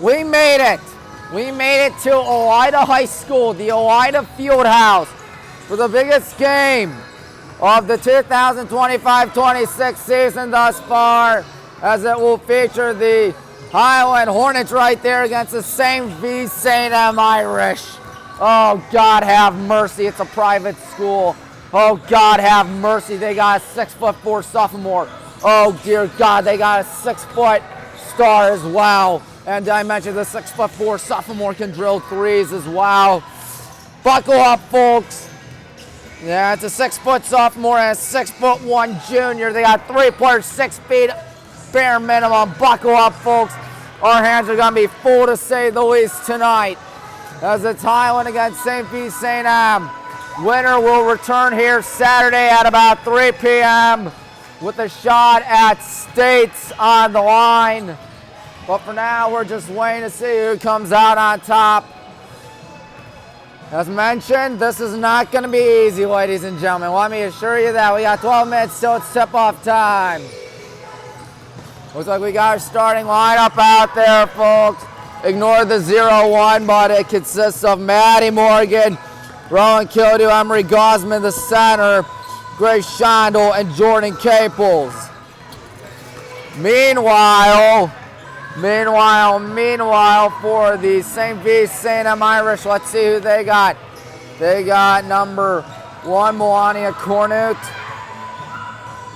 We made it. We made it to Owida High School, the Owida Fieldhouse, for the biggest game of the 2025-26 season thus far, as it will feature the Highland Hornets right there against the Vincent-St Irish. Oh, God have mercy. It's a private school. Oh, God have mercy. They got a 6'4" sophomore. Oh, dear God, they got a 6-foot star as well. And did I mention the 6'4" sophomore can drill threes as well. Buckle up, folks. Yeah, it's a 6-foot sophomore and a 6'1" junior. They got 3 players, 6 feet bare minimum. Buckle up, folks. Our hands are going to be full, to say the least, tonight, as it's Highland against St. Winner will return here Saturday at about 3 p.m. with a shot at states on the line. But for now, we're just waiting to see who comes out on top. As mentioned, this is not going to be easy, ladies and gentlemen. Let me assure you that. We got 12 minutes till it's tip-off time. Looks like we got our starting lineup out there, folks. Ignore the 0-1, but it consists of Maddie Morgan, Rowan Kildew, Emery Gosman, the center, Grace Shondel, and Jordan Caples. Meanwhile, for the St. Irish, let's see who they got. They got number 1, Melania Cornute.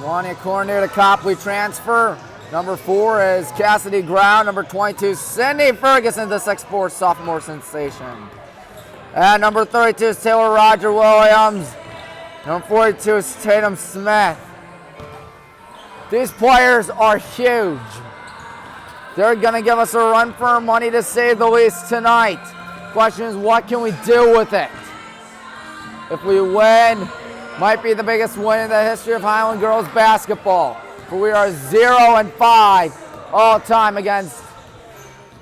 A Copley transfer. Number 4 is Cassidy Ground. Number 22, Cindy Ferguson, the 6'4" sophomore sensation. And number 32 is Taylor Roger Williams. Number 42 is Tatum Smith. These players are huge. They're going to give us a run for our money, to say the least, tonight. Question is, what can we do with it? If we win, might be the biggest win in the history of Highland girls basketball. For we are 0-5 all time against,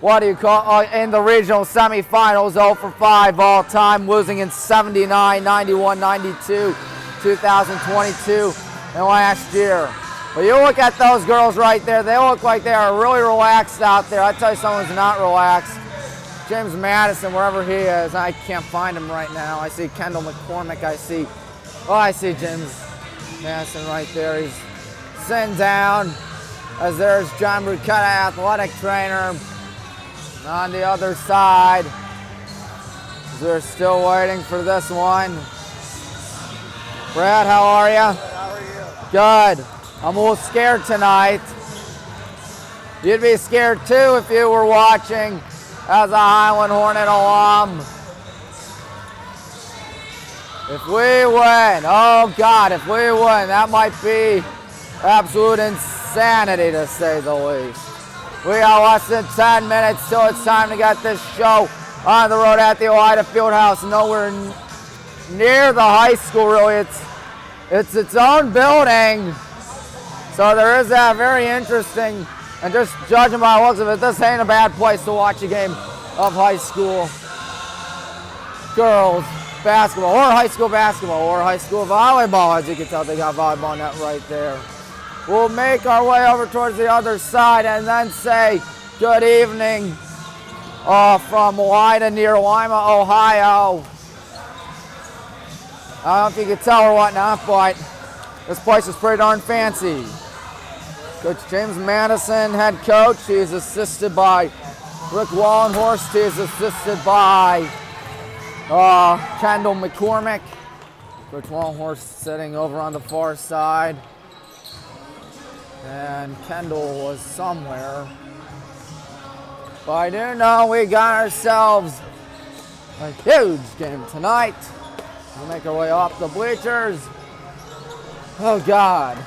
in the regional semifinals, 0-5 all time, losing in 79, 91, 92, 2022, and last year. But you look at those girls right there, they look like they are really relaxed out there. I tell you someone who's not relaxed. James Madison, wherever he is, I can't find him right now. I see Kendall McCormick, I see James Madison right there. He's sitting down, as there's John Brucetta, athletic trainer, on the other side. They're still waiting for this one. Brad, how are you? How are you? Good. I'm a little scared tonight. You'd be scared too if you were watching as a Highland Hornet alum. If we win, oh God, if we win, that might be absolute insanity, to say the least. We got less than 10 minutes till it's time to get this show on the road at the Owida Fieldhouse. Nowhere near the high school, really. It's its own building. So there is that very interesting, and just judging by the looks of it, this ain't a bad place to watch a game of high school girls basketball, or high school basketball, or high school volleyball. As you can tell, they got volleyball net right there. We'll make our way over towards the other side and then say good evening from Owida, near Lima, Ohio. I don't know if you can tell or whatnot, but this place is pretty darn fancy. Coach James Madison, head coach. He is assisted by Rick Wallenhorst. He is assisted by Kendall McCormick. Coach Wallenhorst sitting over on the far side. And Kendall was somewhere. But I do know we got ourselves a huge game tonight. We'll make our way off the bleachers. Oh God.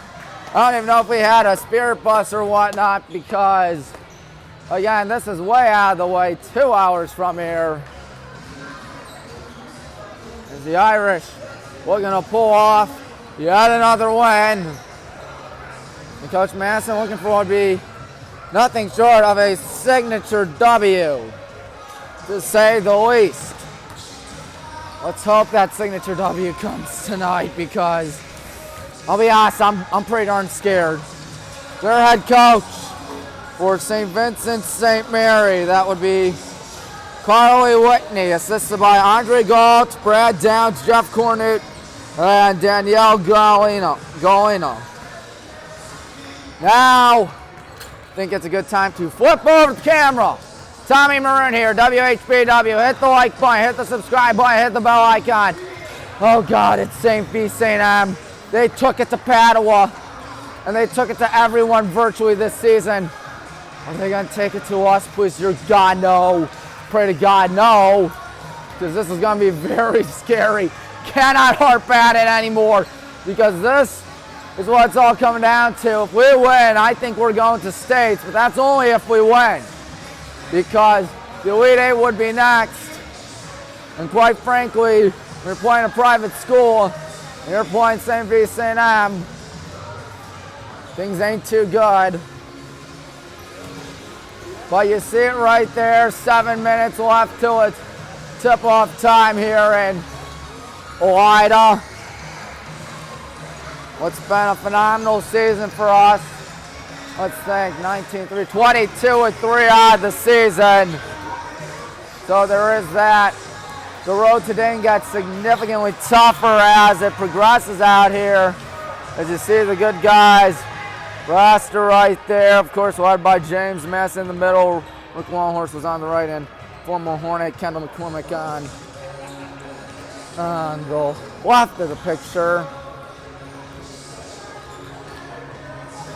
I don't even know if we had a spirit bus or whatnot, because, again, this is way out of the way, 2 hours from here. As the Irish looking to pull off yet another win. And Coach Madison looking for what would be nothing short of a signature W, to say the least. Let's hope that signature W comes tonight, because I'll be honest, I'm pretty darn scared. Their head coach, For St. Vincent-St. Mary, that would be Carly Whitney, assisted by Andre Galt, Brad Downs, Jeff Cornett, and Danielle Galino. Now, I think it's a good time to flip over the camera. Tommy Maroon here, WHBW. Hit the like button, hit the subscribe button, hit the bell icon. Oh God, it's St. V-St. They took it to Padua, and they took it to everyone virtually this season. Are they gonna take it to us? Please, dear God, no. Pray to God, no. Because this is gonna be very scary. Cannot harp at it anymore, because this is what it's all coming down to. If we win, I think we're going to states, but that's only if we win. Because the Elite Eight would be next. And quite frankly, we're playing a private school, and you're playing St. V-St. Things ain't too good. But you see it right there, 7 minutes left till it's tip-off time here in Oida. What's been a phenomenal season for us. Let's think, 19-3, 22-3 on the season. So there is that. The road to Dayton gets significantly tougher as it progresses out here. As you see the good guys. Rasta right there, of course, led by James Mess in the middle. Rick Longhorse was on the right end. Former Hornet Kendall McCormick on the left of the picture.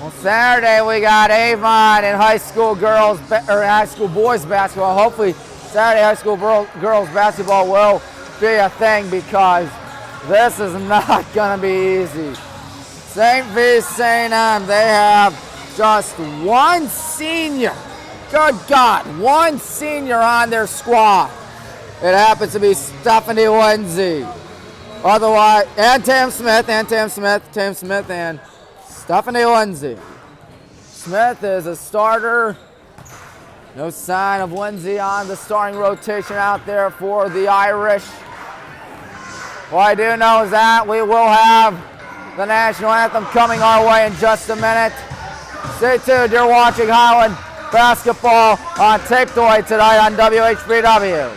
Well, Saturday we got Avon and high school boys basketball. Hopefully Saturday high school girls basketball will be a thing, because this is not going to be easy. St. V-St. they have just one senior. Good God, one senior on their squad. It happens to be Stephanie Lindsay. Otherwise, and Tam Smith, and Stephanie Lindsay. Smith is a starter. No sign of Lindsay on the starting rotation out there for the Irish. What I do know is that we will have the national anthem coming our way in just a minute. Stay tuned, you're watching Highland basketball on Tape Delay tonight on WHBW.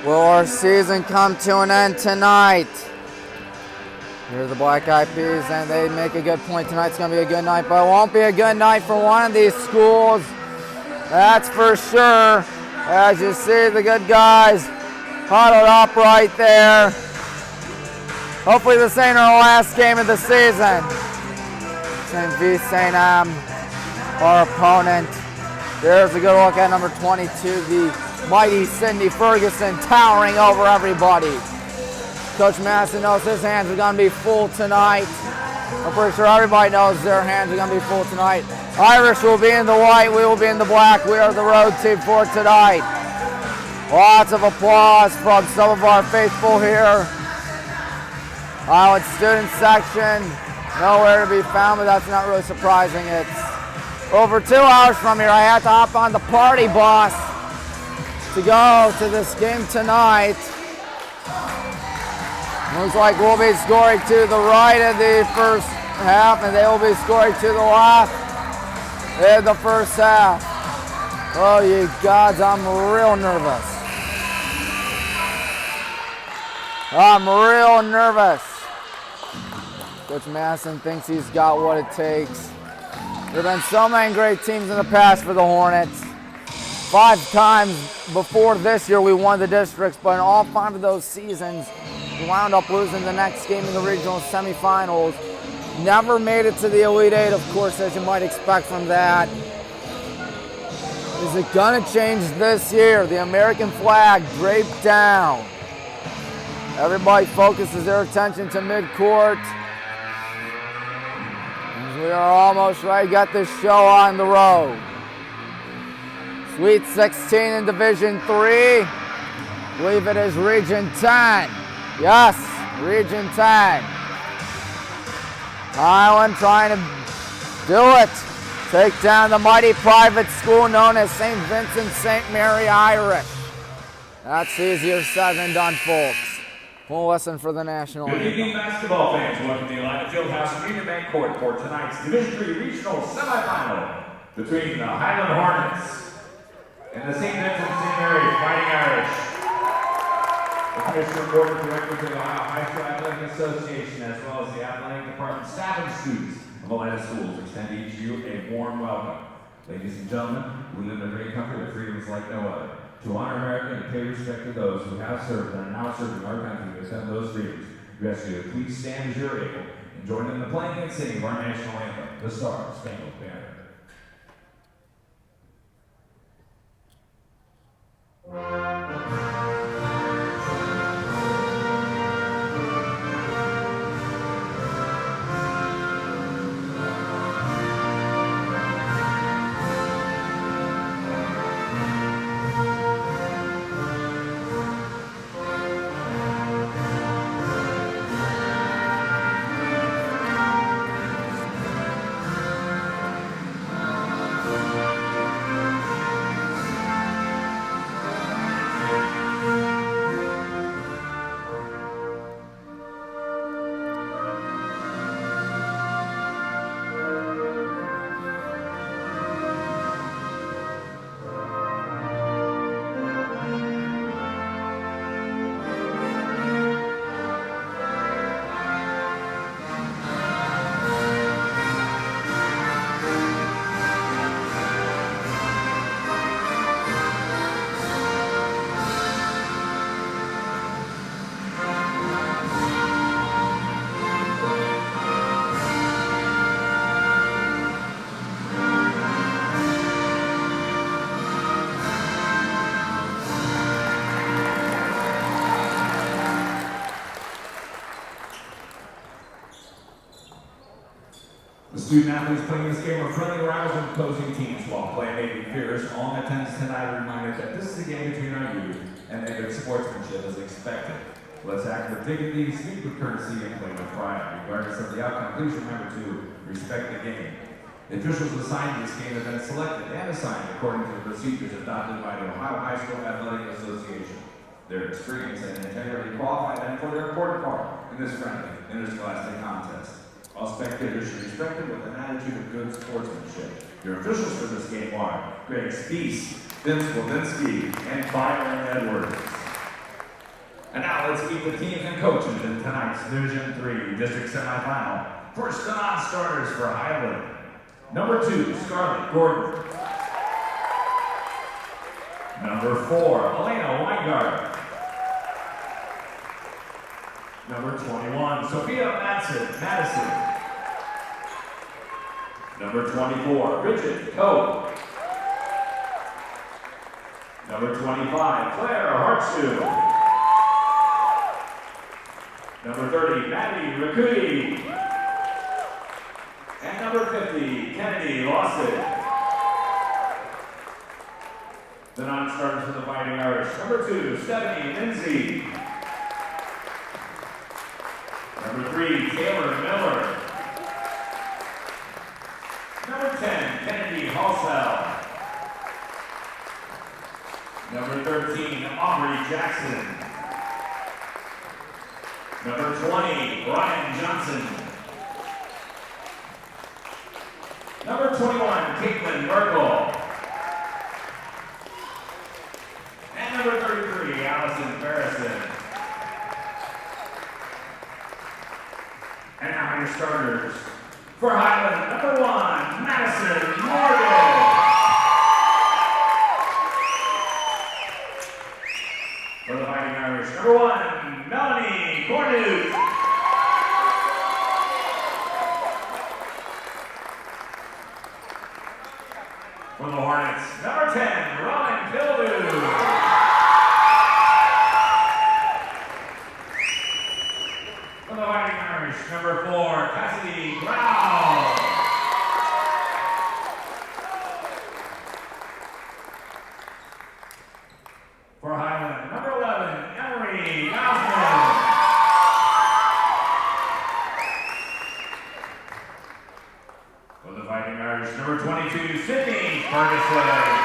Will our season come to an end tonight? Here's the Black Eyed Peas, and they make a good point. Tonight's going to be a good night, but it won't be a good night for one of these schools. That's for sure. As you see, the good guys huddled up right there. Hopefully this ain't our last game of the season. St. V-St. our opponent. There's a good look at number 22, the mighty Cindy Ferguson, towering over everybody. Coach Madison knows his hands are going to be full tonight. I'm pretty sure everybody knows their hands are going to be full tonight. Irish will be in the white, we will be in the black. We are the road team for tonight. Lots of applause from some of our faithful here. Highland student section, nowhere to be found, but that's not really surprising. It's over 2 hours from here. I had to hop on the party bus to go to this game tonight. Looks like we'll be scoring to the right of the first half, and they will be scoring to the left in the first half. Oh, you gods, I'm real nervous. I'm real nervous. Coach Madison thinks he's got what it takes. There have been so many great teams in the past for the Hornets. 5 times before this year we won the districts, but in all 5 of those seasons, we wound up losing the next game in the regional semifinals. Never made it to the Elite Eight, of course, as you might expect from that. Is it gonna change this year? The American flag draped down. Everybody focuses their attention to midcourt. We are almost ready to get this show on the road. Sweet 16 in Division 3. I believe it is Region 10. Yes, Region 10. Highland trying to do it. Take down the mighty private school known as St. Vincent-St. Mary Irish. That's easier said than done, folks. We'll listen for the national Good anthem. evening, basketball fans. Welcome to the Highland Fieldhouse Community Bank Court for tonight's Division III Regional Semifinal between the Highland Hornets and the St. Vincent-St. Fighting Irish. The Commissioner Board of Directors of the Ohio High School Athletic Association, as well as the athletic department staff and students of Atlanta schools, extend to each of you a warm welcome. Ladies and gentlemen, we live in a great country with freedoms like no other. To honor America and pay respect to those who have served and are now serving our country to defend those freedoms, we ask you to please stand as you're able and join in the playing and singing of our national anthem, the Star Spangled Banner. The student athletes playing this game are friendly rivals and opposing teams while playing may be fierce. All in attendance tonight are reminded that this is a game between our youth and their good sportsmanship as expected. Let's act with dignity, speak with courtesy, and play with pride. Regardless of the outcome, please remember to respect the game. The officials assigned to this game have been selected and assigned according to the procedures adopted by the Ohio High School Athletic Association. Their experience and integrity qualify them for their important part in this friendly interscholastic contest. All spectators should respect them with an attitude of good sportsmanship. Your officials for this game are Greg Spees, Vince Levinsky, and Byron Edwards. And now let's meet the teams and coaches in tonight's Division III District Semifinal. First, the non-starters for Highland. Number 2, Scarlett Gordon. Number 4, Elena Weingart. Number 21, Sophia Madison. Number 24, Bridget Coe. Number 25, Claire Hartshu. Number 30, Maddie Rakuti. And number 50, Kennedy Lawson. The non-starters for the Fighting Irish. Number 2, Stephanie Lindsay. Number 3, Taylor Miller. Number 10, Kennedy Halsell. Number 13, Aubrey Jackson. Number 20, Brian Johnson. Number 21, Caitlin Merkel. And number 33, Allison Farrison. And now your starters. For Highland, number 1, Madison Morgan. For the Fighting Irish, number 1, Melanie Cornute. For the Hornets, number 10, Robin Kildew. For the Fighting Irish, number 4, Cassidy Brown. For Highland, number 11, Emery Gaussman. For the Fighting Irish, number 22, Sydney Ferguson.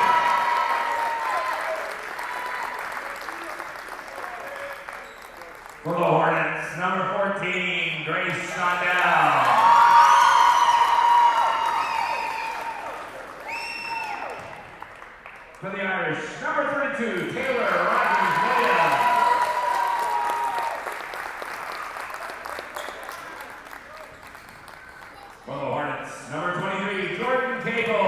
For the Hornets, number 14, Grace Shondell. For the Irish, number 32, Taylor Rogers-Williams. For the Hornets, number 23, Jordan Cable.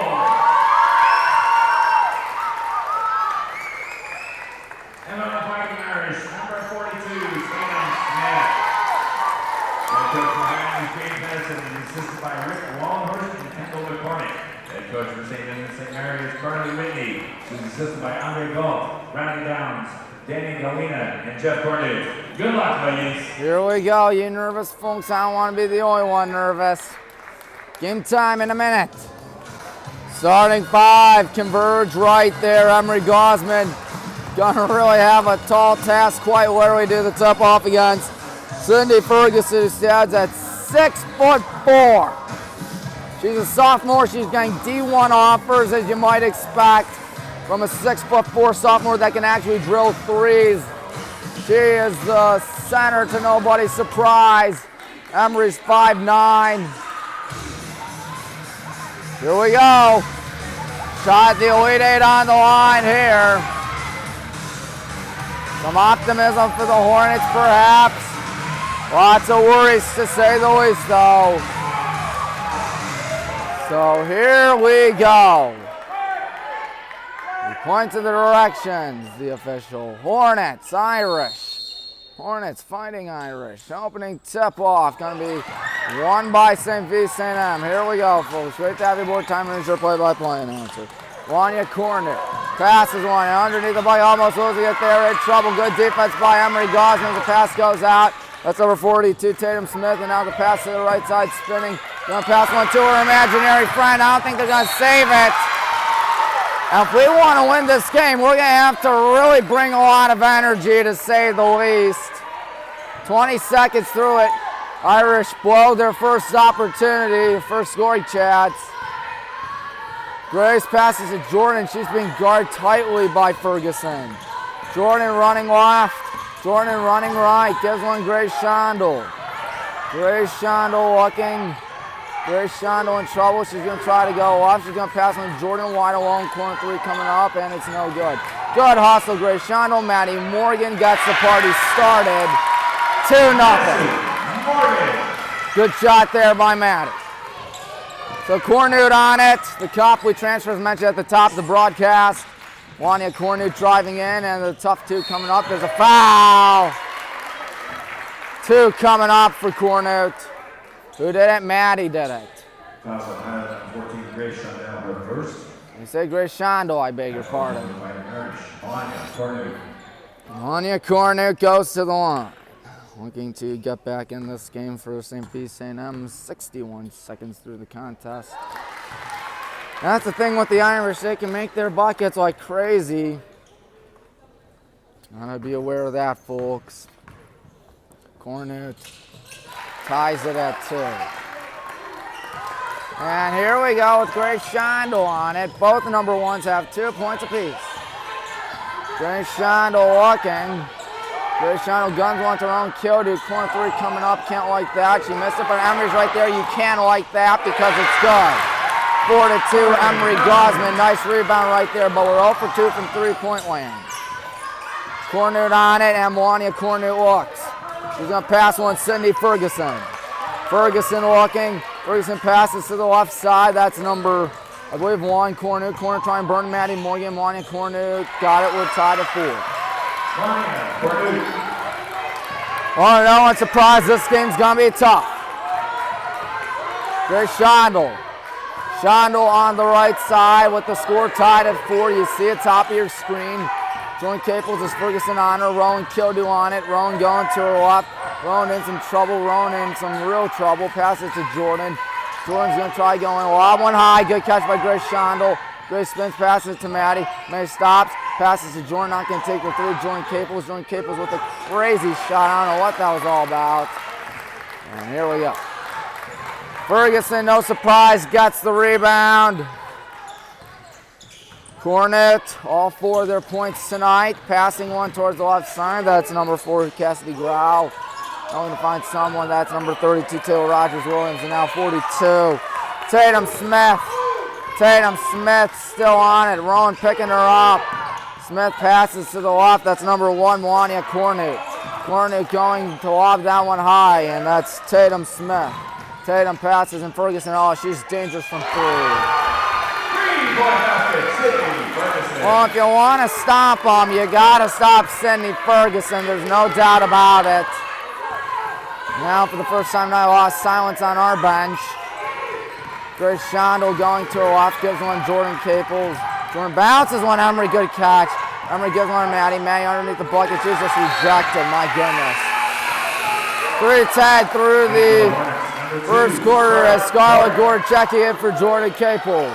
And on the Fighting Irish, number 42, Sam Smith. Head coach for Highland James Madison is assisted by Rick Longhurst and Kendall McCormick. Head coach for St. Mary's, Carly Whitney. She's assisted by Andre Galt, Randy Downs, Danny Galena, and Jeff Cornett. Good luck, ladies. Here we go. You nervous, folks? I don't want to be the only one nervous. Game time in a minute. Starting 5, converge right there. Emery Gosman gonna really have a tall task, quite literally, do the tip off against Cindy Ferguson, who stands at 6'4". She's a sophomore. She's getting D1 offers, as you might expect, from a 6'4" sophomore that can actually drill threes. She is the center to nobody's surprise. Emery's 5'9". Here we go. Shot the Elite 8 on the line here. Some optimism for the Hornets, perhaps. Lots of worries, to say the least, though. So here we go. We point to the directions, the official. Hornets, Irish. Hornets Fighting Irish. Opening tip-off. Going to be won by St. Vincent-St. Here we go, folks. Right to heavy board time and play-by-play announcer. Wanya Corner. Passes one underneath the ball. Almost losing it there. In trouble. Good defense by Emery Gosman. The pass goes out. That's over 42, Tatum Smith. And now the pass to the right side, spinning. Going to pass one to her imaginary friend. I don't think they're going to save it. And if we want to win this game, we're going to have to really bring a lot of energy, to say the least. 20 seconds through it. Irish blow their first opportunity, first scoring chance. Grace passes to Jordan. She's being guarded tightly by Ferguson. Jordan running left. Jordan running right. Gives one Grace Shondell. Grace Shondell looking. Grace Shondell in trouble. She's going to try to go off. She's going to pass on Jordan wide alone. Corner 3 coming up, and it's no good. Good hustle, Grace Shondell. Maddie Morgan gets the party started. 2-0. Good shot there by Maddie. So Cornute on it. The Copley transfer, as mentioned at the top of the broadcast. Wanya Cornute driving in, and the tough 2 coming up. There's a foul. 2 coming up for Cornute. Who did it? Maddie did it. Fouls on Highland, 14, Grace Shondell reversed. You say Grace Shondell, I beg your pardon. Wanya Cornute goes to the line. Looking to get back in this game for St. St. 61 seconds through the contest. That's the thing with the Irish. They can make their buckets like crazy. Gotta be aware of that, folks. Cornute ties it at 2. And here we go with Grace Shondell on it. Both the number 1s have 2 points apiece. Grace Shondell looking. Grace Shondell guns one to her own kill. Dude, corner 3 coming up. Can't like that. She missed it, but Emery's right there. You can like that because it's good. 4-2, Emery Gosman. Nice rebound right there, but we're 0 for 2 from 3-point land. Cornute on it, and Wanya Cornute looks. She's going to pass one, Cindy Ferguson. Ferguson looking. Ferguson passes to the left side. That's number, I believe, 1. Cornute. Corner trying to burn Maddie Morgan. Wanya Cornute got it. We're tied at 4. Oh, no one's surprised. This game's going to be tough. There's Shondell. Shondell on the right side with the score tied at 4. You see it top of your screen. Joan Caples is Ferguson on her. Rowan Kildu on it. Rowan going to her left. Rowan in some trouble. Rowan in some real trouble. Passes to Jordan. Jordan's going to try going lob one high. Good catch by Grace Shondell. Grace spins, passes to Maddie. Maddie stops. Passes to Jordan. Not going to take her through. Joan Caples. Joan Caples with a crazy shot. I don't know what that was all about. And here we go. Ferguson, no surprise, gets the rebound. Hornet, all 4 of their points tonight. Passing one towards the left side. That's number 4, Cassidy Grau. Going to find someone. That's number 32, Taylor Rogers Williams. And now 42, Tatum Smith. Tatum Smith still on it. Rowan picking her up. Smith passes to the left. That's number 1, Melania Cornut. Cornut going to lob that one high, and that's Tatum Smith. Tatum passes, and Ferguson, oh, she's dangerous from 3. Well, if you want to stop them, you got to stop Sydney Ferguson. There's no doubt about it. Now, for the first time tonight, lost silence on our bench. Grace Shondell going to her left, gives one Jordan Caples. Jordan bounces one, Emery, good catch. Emery gives one to Maddie. Maddie underneath the bucket, she's just rejected, my goodness. 3 tag through the first quarter as Scarlett Gorchecki in for Jordan Caples.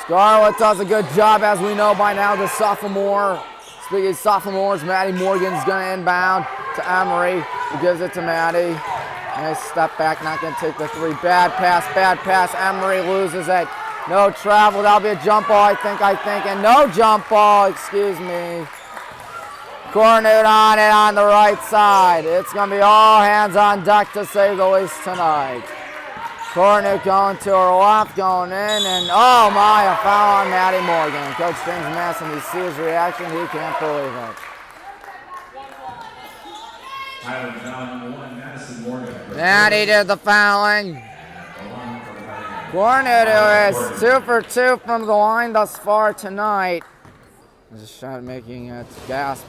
Scarlett does a good job, as we know by now, the sophomore. Speaking of sophomores, Maddie Morgan's going to inbound to Emery, who gives it to Maddie. Nice step back, not going to take the 3. Bad pass. Emery loses it. No travel, that'll be a jump ball, I think, and no jump ball, excuse me. Cornut on it on the right side. It's going to be all hands on deck to say the least tonight. Cornut going to her left, going in, and oh my, a foul on Maddie Morgan. Coach James Masson, he sees his reaction, he can't believe it. Highland foul number 1, Madison Morgan. Maddie did the fouling. Cornut is 2 for 2 from the line thus far tonight. There's a shot making it gasp.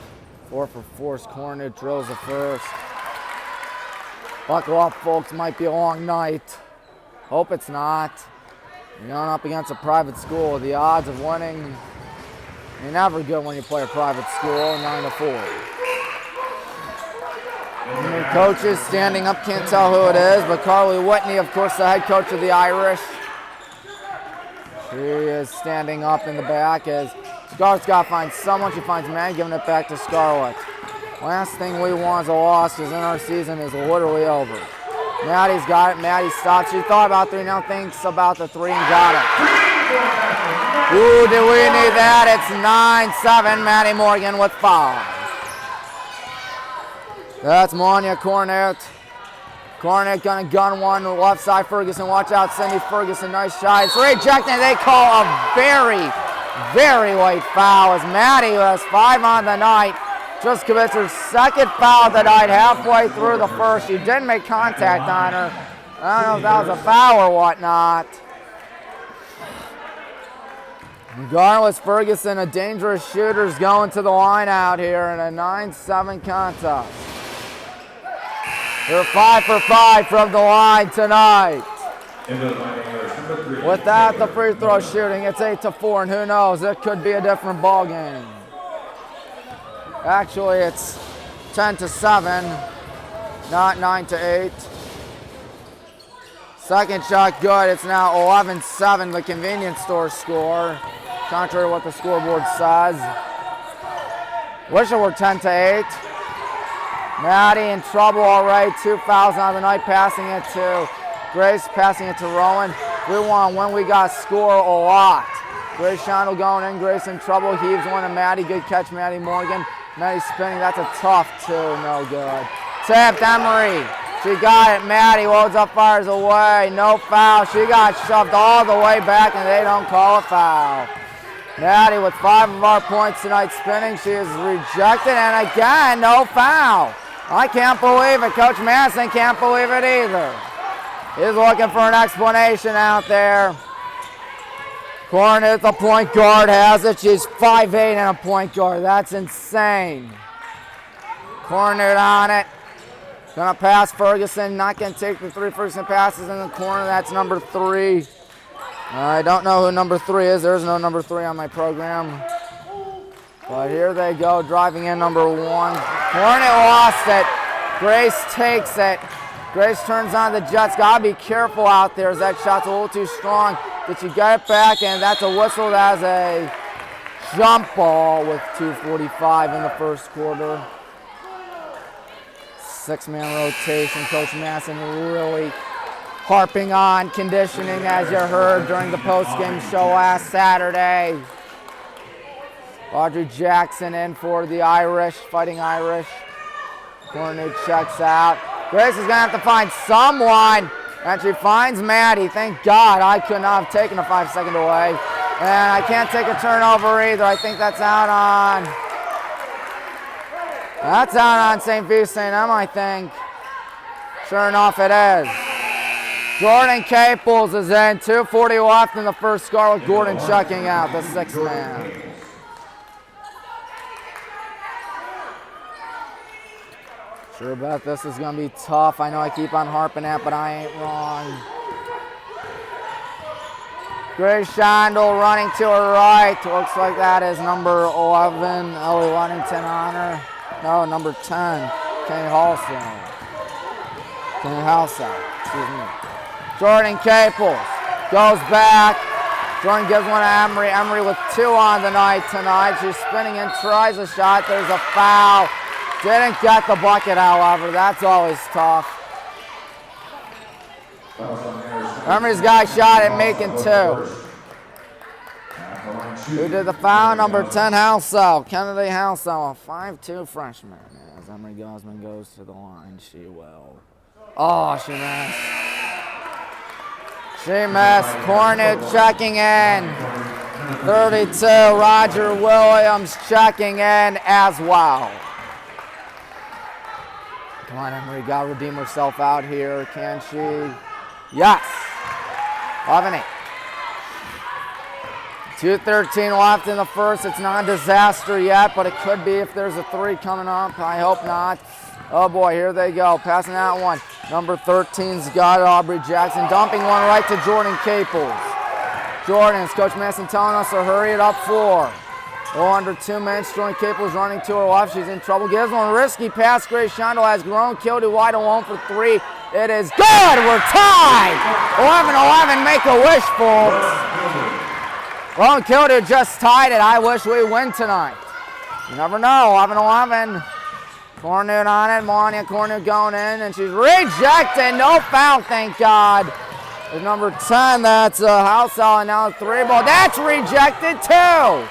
4 for 4. Cornut drills the first. Buckle up, folks. Might be a long night. Hope it's not. You're going up against a private school. The odds of winning, you're never good when you play a private school. 9 to 4. The coaches standing up, can't tell who it is, but Carly Whitney, of course, the head coach of the Irish. She is standing up in the back as Scarlett's got to find someone. She finds Matt, giving it back to Scarlett. Last thing we want is a loss, because then our season is literally over. Maddie's got it. Maddie stops. She thought about 3, now thinks about the 3 and got it. Ooh, do we need that? It's 9-7. Maddie Morgan with 5. That's Melania Cornut. Cornut gonna gun one left side. Ferguson, watch out. Cindy Ferguson, nice shot. It's rejected. They call a very, very late foul as Maddie, who has 5 on the night, just commits her 2nd foul of the night halfway through the first. She didn't make contact on her. I don't know if that was a foul or whatnot. Regardless, Ferguson, a dangerous shooter, is going to the line out here in a 9-7 contest. They're 5 for 5 from the line tonight. Without the free throw shooting, it's 8 to 4, and who knows, it could be a different ball game. Actually, it's 10 to 7, not 9 to 8. Second shot good. It's now 11-7, the convenience store score, contrary to what the scoreboard says. Wish it were 10 to 8. Maddie in trouble already. 2 fouls on the night, passing it to Grace, passing it to Rowan. We want when we got score a lot. Grace Shondell going in. Grace in trouble. Heaves one to Maddie. Good catch, Maddie Morgan. Maddie spinning. That's a tough 2. No good. Tipped Emery. She got it. Maddie loads up, fires away. No foul. She got shoved all the way back, and they don't call a foul. Maddie with 5 of our points tonight spinning. She is rejected, and again, no foul. I can't believe it. Coach Masson can't believe it either. He's looking for an explanation out there. Cornut, the point guard, has it. She's 5'8" and a point guard. That's insane. Cornut on it. Gonna pass Ferguson. Not gonna take the 3. Ferguson passes in the corner. That's number 3. I don't know who number 3 is. There's no number 3 on my program. But here they go, driving in number 1. Hornet lost it. Grace takes it. Grace turns on the Jets. Gotta be careful out there as that shot's a little too strong. Did she get it back? And that's a whistle. That's a jump ball with 2:45 in the first quarter. 6-man rotation. Coach Masson really harping on conditioning, as you heard during the post-game show last Saturday. Audrey Jackson in for the Irish, Fighting Irish. Corner checks out. Grace is going to have to find someone, and she finds Maddie. Thank God I could not have taken a 5-second away. And I can't take a turnover either. I think that's out on... That's out on St. Vincent, I think. Sure enough, it is. Jordan Caples is in. 2:40 left in the first. Scarlett Gordon checking out, the sixth man. Sure bet this is going to be tough. I know I keep on harping at, but I ain't wrong. Grace Shondel running to her right. Looks like that is number 11, Ellie Ludington on her. No, number 10, Kenny Halsell. Excuse me. Jordan Caples goes back. Jordan gives one to Emery. Emery with 2 on the night tonight. She's spinning and tries a shot. There's a foul. Didn't get the bucket, however. That's always tough. Emery's got a shot at making 2. Who did the foul? Number 10, Halsell. Kennedy Halsell, a 5'2" freshman. As Emery Gosman goes to the line, she will. Oh, she missed. She missed. Cornet checking in. 32, Roger Williams checking in as well. Come on, Emery, got to redeem herself out here. Can she? Yes. 11-8. 2:13 left in the first. It's not a disaster yet, but it could be if there's a 3 coming up. I hope not. Oh boy, here they go. Passing that one. Number 13's got it, Aubrey Jackson. Dumping one right to Jordan Caples. Jordan's Coach Masson telling us to hurry it up 4. Under 2 minutes. Jordan Caples running to her left. She's in trouble. Gives one risky pass. Grace Shondel has grown. Killed wide alone for 3. It is good. We're tied. 11-11. Make a wish, folks. Well, Kildu just tied it. I wish we win tonight. You never know. 11-11. Cornet on it. Melania Cornet going in, and she's rejected. No foul, thank God. There's number 10. That's Halsell, and now a 3 ball. That's rejected too.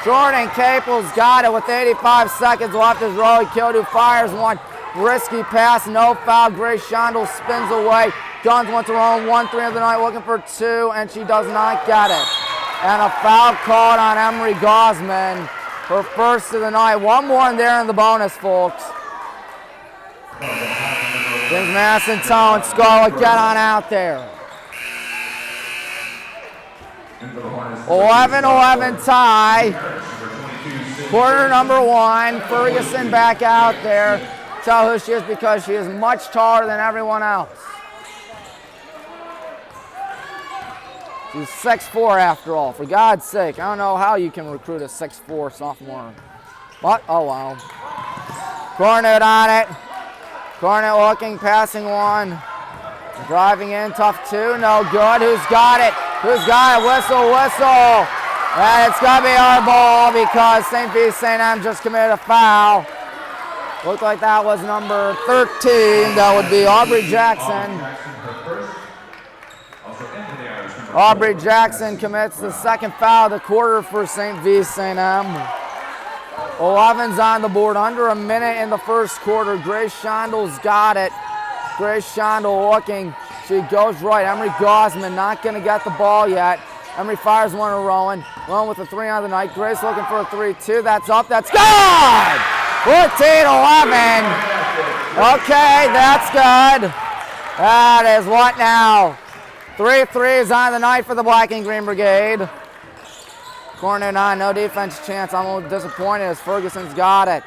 Jordan Caples got it with 85 seconds left as Roy Kildu fires one. Risky pass, no foul. Grace Shondel spins away. Guns went to her own 1-3 of the night, looking for 2, and she does not get it. And a foul called on Emery Gosman, her first of the night. One more in there in the bonus, folks. James Madison, Tone, Scarlett, get on out there. 11-11 tie. Quarter number 1. Ferguson back out there. Tell who she is because she is much taller than everyone else. She's 6'4" after all, for God's sake. I don't know how you can recruit a 6'4" sophomore. But, oh well. Cornet on it. Cornet looking, passing one. Driving in, tough 2, no good. Who's got it? Who's got it? Whistle, whistle. And it's got to be our ball because St. Vincent just committed a foul. Looked like that was number 13. That would be Aubrey Jackson. Aubrey Jackson commits the second foul of the quarter for St. Vincent. 11's on the board, under a minute in the first quarter. Grace Shondel's got it. Grace Shondel looking. She goes right. Emery Gosman not going to get the ball yet. Emery fires one to Rowan. Rowan with a 3 on the night. Grace looking for a 3-2. That's up. That's good! 14-11. Okay, that's good. That is what now? 3 threes on the night for the Black and Green Brigade. Corner on, no defense chance. I'm a little disappointed as Ferguson's got it.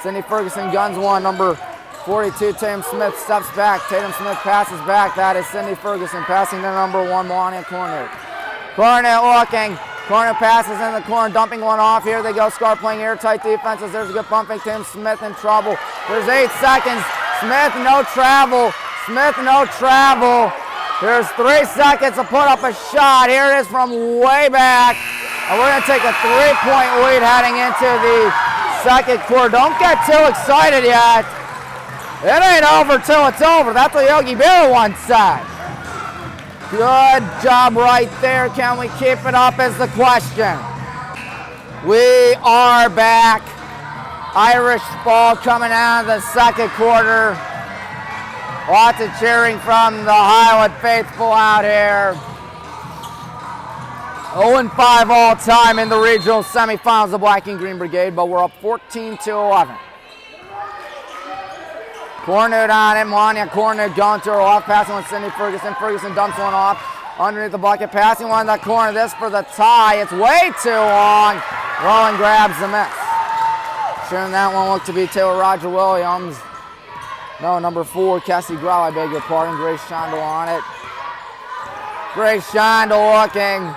Cindy Ferguson guns one. Number 42, Tatum Smith steps back. Tatum Smith passes back. That is Cindy Ferguson passing to number 1, Melania Cornet. Cornet looking. Cornet passes in the corner, dumping one off. Here they go. Scar playing airtight defenses. There's a good bump fake. Tatum Smith in trouble. There's 8 seconds. Smith, no travel. Smith, no travel. There's 3 seconds to put up a shot. Here it is from way back. And we're going to take a 3-point lead heading into the second quarter. Don't get too excited yet. It ain't over till it's over. That's what Yogi Berra once said. Good job right there. Can we keep it up is the question. We are back. Irish ball coming out of the second quarter. Lots of cheering from the Highland faithful out here. 0-5 all time in the regional semifinals, the Black and Green Brigade, but we're up 14-11. Cornered on it, Melania Cornered going to her off, passing with Cindy Ferguson. Ferguson dumps one off underneath the bucket, passing one in the corner. This for the tie. It's way too long. Rowan grabs the miss. Shooting that one looked to be Taylor Roger Williams. No, number 4, Cassie Grau, I beg your pardon. Grace Shondell on it. Grace Shondell looking.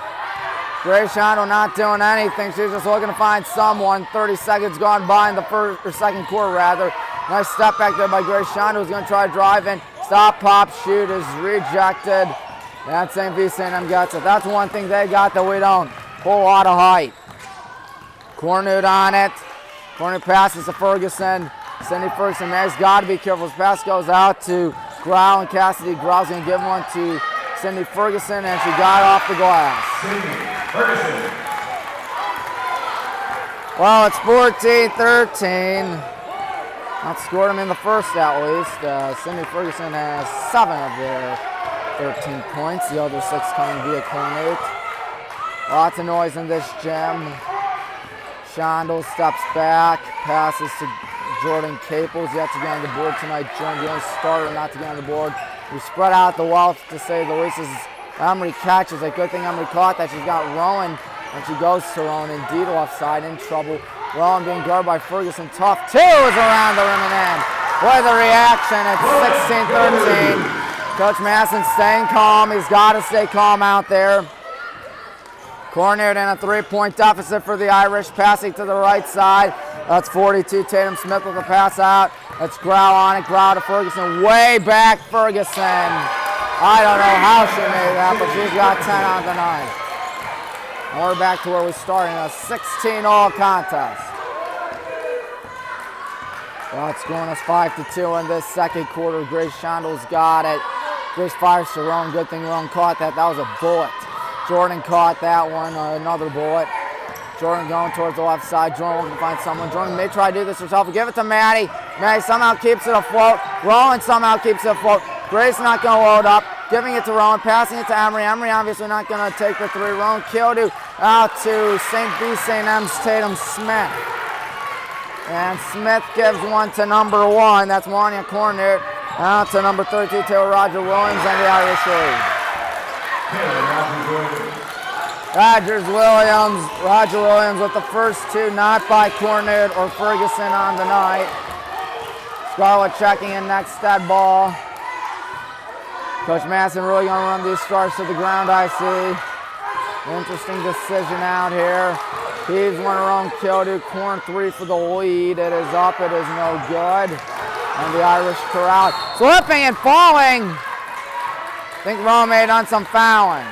Grace Shondell not doing anything. She's just looking to find someone. 30 seconds gone by in the first or second quarter, rather. Nice step back there by Grace Shondell, who's going to try to drive in. Stop, pop, shoot is rejected. That St. Vincent gets it. That's one thing they got that we don't. Whole lot of height. Cornude on it. Corner passes to Ferguson. Cindy Ferguson, man's got to be careful. His pass goes out to Grau, and Cassidy Grau's going to give one to Cindy Ferguson, and she got off the glass. Cindy Ferguson. Well, it's 14-13. Not scored them in the first at least. Cindy Ferguson has 7 of their 13 points. The other 6 coming via Cornute. Lots of noise in this gym. Shondell steps back, passes to Jordan Caples, yet to get on the board tonight. Jordan, the only starter not to get on the board. We spread out the wealth, to say the least. As Emery catches a good thing Emery caught that. She's got Rowan, and she goes to Rowan. Indeed, left side in trouble. Rowan being guarded by Ferguson. Tough 2 is around the rim and in. Boy, the reaction at 16-13. Coach Masson staying calm. He's got to stay calm out there. Cornered in a 3-point deficit for the Irish, passing to the right side. That's 42. Tatum Smith with the pass out. That's Grau on it. Grau to Ferguson. Way back, Ferguson. I don't know how she made that, but she's got 10 on the night. And we're back to where we started in a 16-all contest. Well, it's going us 5-2 in this second quarter. Grace Shondell's got it. Grace fires to Rowan. Good thing Rowan caught that. That was a bullet. Jordan caught that one, another bullet. Jordan going towards the left side. Jordan looking to find someone. Jordan may try to do this herself. Give it to Maddie. Maddie somehow keeps it afloat. Rowan somehow keeps it afloat. Grace not going to load up. Giving it to Rowan. Passing it to Emery. Emery obviously not going to take the 3. Rowan Kildu out to St. Vincent-St's Tatum Smith. And Smith gives one to number 1. That's Melania Cornet. Out to number 32, Taylor Roger Williams, and the Irish lead. Roger Williams with the first 2, not by Cornet or Ferguson on the night. Scarlett checking in next dead ball. Coach Masson really going to run these stars to the ground, I see. Interesting decision out here. Heaves one around Kildu. Corn 3 for the lead. It is up. It is no good. And the Irish corral. Slipping and falling. I think Rome may have done some fouling.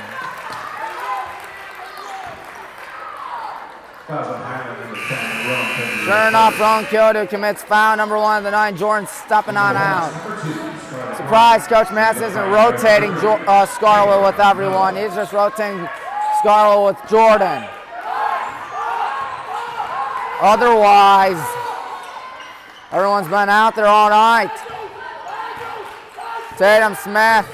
Sure enough, Rowan Kildu commits foul number 1 of the 9. Jordan stepping on out. Surprise, Coach Mass isn't rotating Scarlett with everyone. He's just rotating Scarlett with Jordan. Otherwise, everyone's been out there all night. Tatum Smith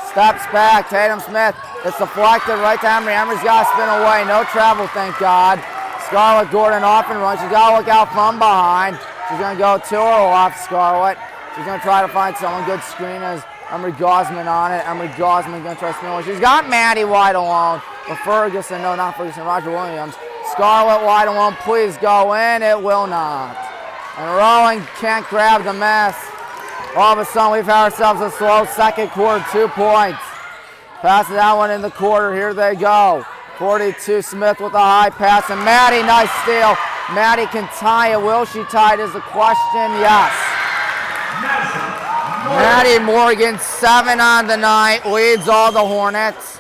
steps back. Tatum Smith, it's deflected right to Emery. Emery's got to spin away. No travel, thank God. Scarlett Gordon off and run. She's got to look out from behind. She's going to go to her left, Scarlett. She's going to try to find someone. Good screen as Emery Gosman on it. Emery Gosman going to try to spin away. She's got Maddie wide alone. But Ferguson, no, not Ferguson, Roger Williams. Scarlett wide alone, please go in. It will not. And Rowan can't grab the mess. All of a sudden, we've had ourselves a slow second quarter, 2 points. Passes that one in the quarter. Here they go. 42, Smith with a high pass. And Maddie, nice steal. Maddie can tie it. Will she tie it is the question. Yes. Maddie Morgan, 7 on the night, leads all the Hornets.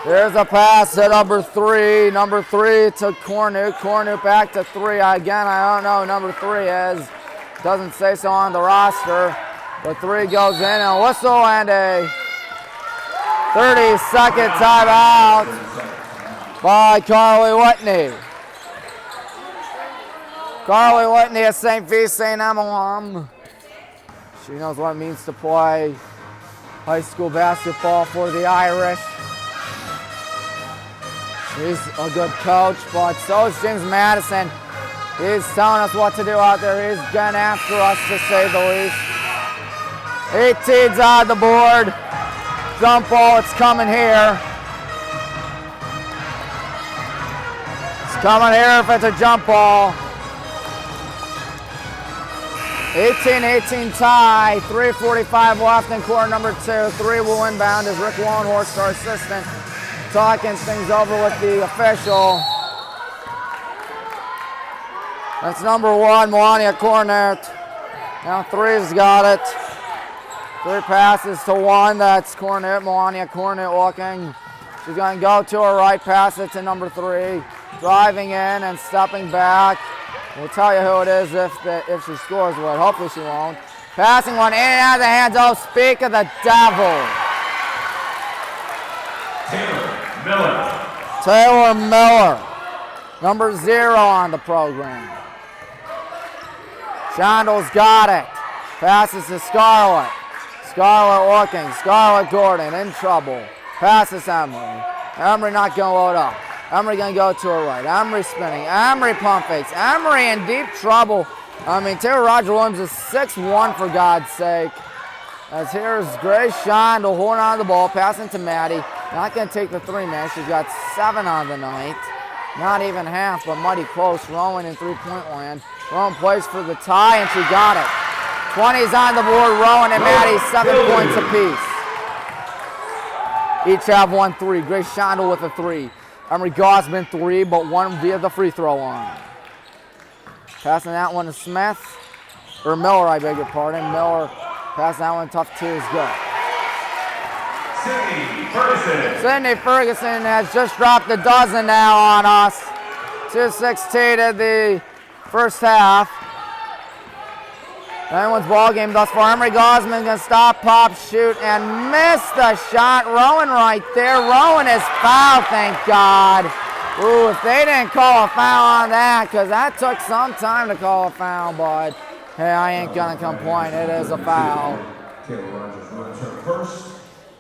There's a pass to number 3. Number 3 to Cornuke. Cornuke back to 3. Again, I don't know who number 3 is. Doesn't say so on the roster. But 3 goes in, and a whistle and a 30-second timeout by Carly Whitney. Carly Whitney at St. Vincent alum. She knows what it means to play high school basketball for the Irish. He's a good coach, but so is James Madison. He's telling us what to do out there. He's getting after us, to say the least. 18's on the board. Jump ball, it's coming here. It's coming here if it's a jump ball. 18-18 tie, 3:45 left in quarter number 2. 3 will inbound as Rick Longhorst, our assistant, talking things over with the official. That's number 1, Melania Cornet. Now 3's got it. 3 passes to 1, that's Cornet, Melania Cornet looking. She's going to go to her right, pass it to number 3. Driving in and stepping back. We'll tell you who it is if she scores with. Hopefully she won't. Passing one in and out of the hands. Oh, speak of the devil. Taylor Miller. Number 0 on the program. Shondel's got it. Passes to Scarlett. Scarlett looking. Scarlett Gordon in trouble. Passes Emery. Emery not going to load up. Emery going to go to her right. Emery spinning. Emery pump fakes. Emery in deep trouble. I mean, Taylor Roger Williams is 6'1", for God's sake. As here's Grace Shondel holding on to the ball, passing to Maddie. Not going to take the 3, man. She's got 7 on the night. Not even half, but mighty close. Rowan in 3-point land. Rowan plays for the tie, and she got it. 20's on the board. Rowan and Maddie, 7 points apiece. Each have 1 3. Grace Shondel with a 3. Emery Gosman 3, but 1 via the free throw line. Passing that one to Smith. Or Miller, I beg your pardon. Miller passing that one tough 2 is good. Sydney Ferguson has just dropped a dozen now on us. 2:16 in the first half. Anyone's ball game thus far. Emery Gosman going to stop, pop, shoot, and miss the shot. Rowan right there. Rowan is fouled, thank God. Ooh, if they didn't call a foul on that, because that took some time to call a foul, but hey, I ain't going to complain. It is a foul.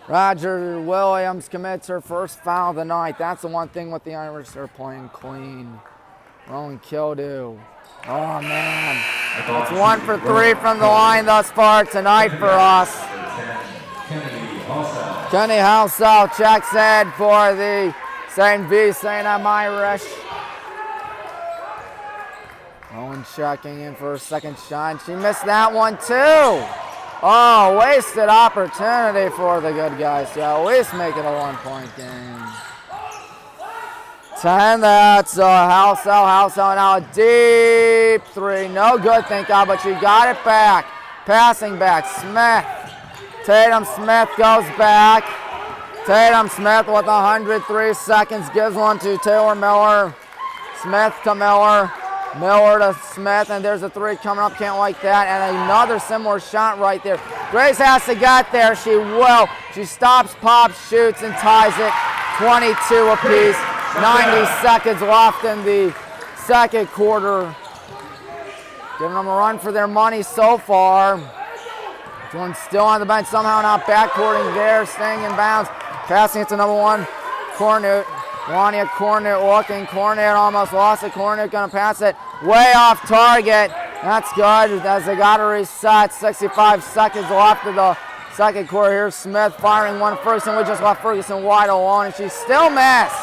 Roger Williams commits her first foul of the night. That's the one thing with the Irish. They're playing clean. Rowan Kildew. Oh, man. It's 1 for 3 from the line thus far tonight for us. Kenny Halsall checks in for the St. Vincent Irish. Owen checking in for a second shot. She missed that one too. Oh, wasted opportunity for the good guys to at least make it a 1-point game. 10, that's Halsall now a deep 3. No good, thank God, but she got it back. Passing back, Smith. Tatum Smith goes back. Tatum Smith with 103 seconds gives one to Taylor Miller. Smith to Miller. Miller to Smith, and there's a 3 coming up, can't like that, and another similar shot right there. Grace has to get there, she will. She stops, pops, shoots, and ties it. 22 apiece. 90 seconds left in the second quarter. Giving them a run for their money so far. One's still on the bench, somehow not backcourting there, staying in bounds. Passing it to number 1, Cornet. Melania Cornet looking. Cornet almost lost it. Cornet going to pass it way off target. That's good as they got to reset. 65 seconds left of the second quarter. Here's Smith firing one. Ferguson. We just left Ferguson wide alone, and she still missed.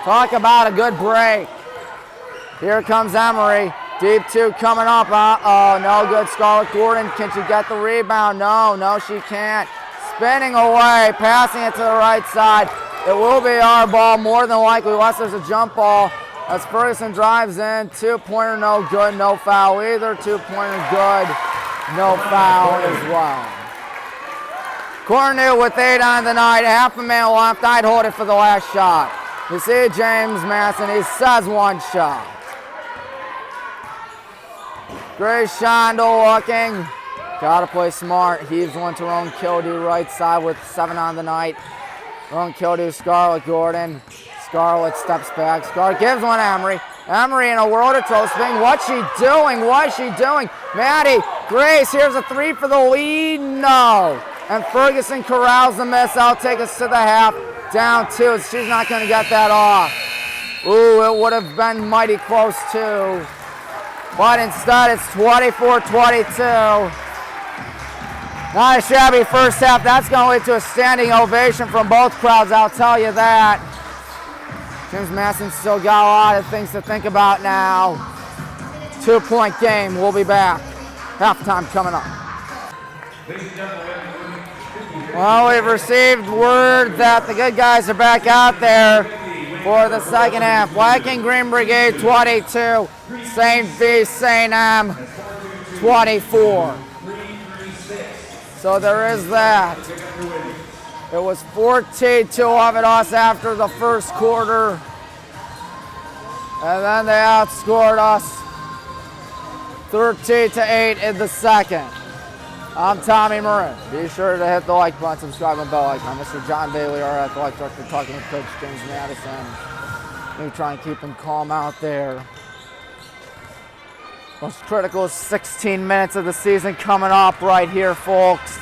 Talk about a good break. Here comes Emery. Deep 2 coming up. Uh-oh, no good. Scarlett Gordon, can she get the rebound? No, she can't. Spinning away, passing it to the right side. It will be our ball more than likely, unless there's a jump ball. As Ferguson drives in, 2-pointer, no good, no foul either. 2-pointer, good, no foul as well. Cornu with 8 on the night, half a minute left. I'd hold it for the last shot. You see James Masson, he says 1 shot. Grace Shondel looking. Gotta play smart. Heaves one to Rowan Kildew right side with 7 on the night. Wrong kill to Scarlett Gordon. Scarlett steps back. Scarlett gives one to Emery. Emery in a world of toe spin. What's she doing? What's she doing? Maddie Grace, here's a three for the lead. No. And Ferguson corrals the miss. I'll take us to the half. Down two. She's not going to get that off. Ooh, it would have been mighty close too. But instead, it's 24-22. Not a shabby first half. That's going to lead to a standing ovation from both crowds, I'll tell you that. James Madison's still got a lot of things to think about now. 2-point game. We'll be back. Halftime coming up. Well, we've received word that the good guys are back out there for the second half. Black and Green Brigade 22, St. Vincent-St 24. So there is that. It was 14-11 us after the first quarter. And then they outscored us 13-8 in the second. I'm Tommy Marin. Be sure to hit the like button, subscribe, and bell icon. Mr. John Bailey, our athletic director, talking with Coach James Madison. Maybe try and keep him calm out there. Most critical 16 minutes of the season coming up right here, folks.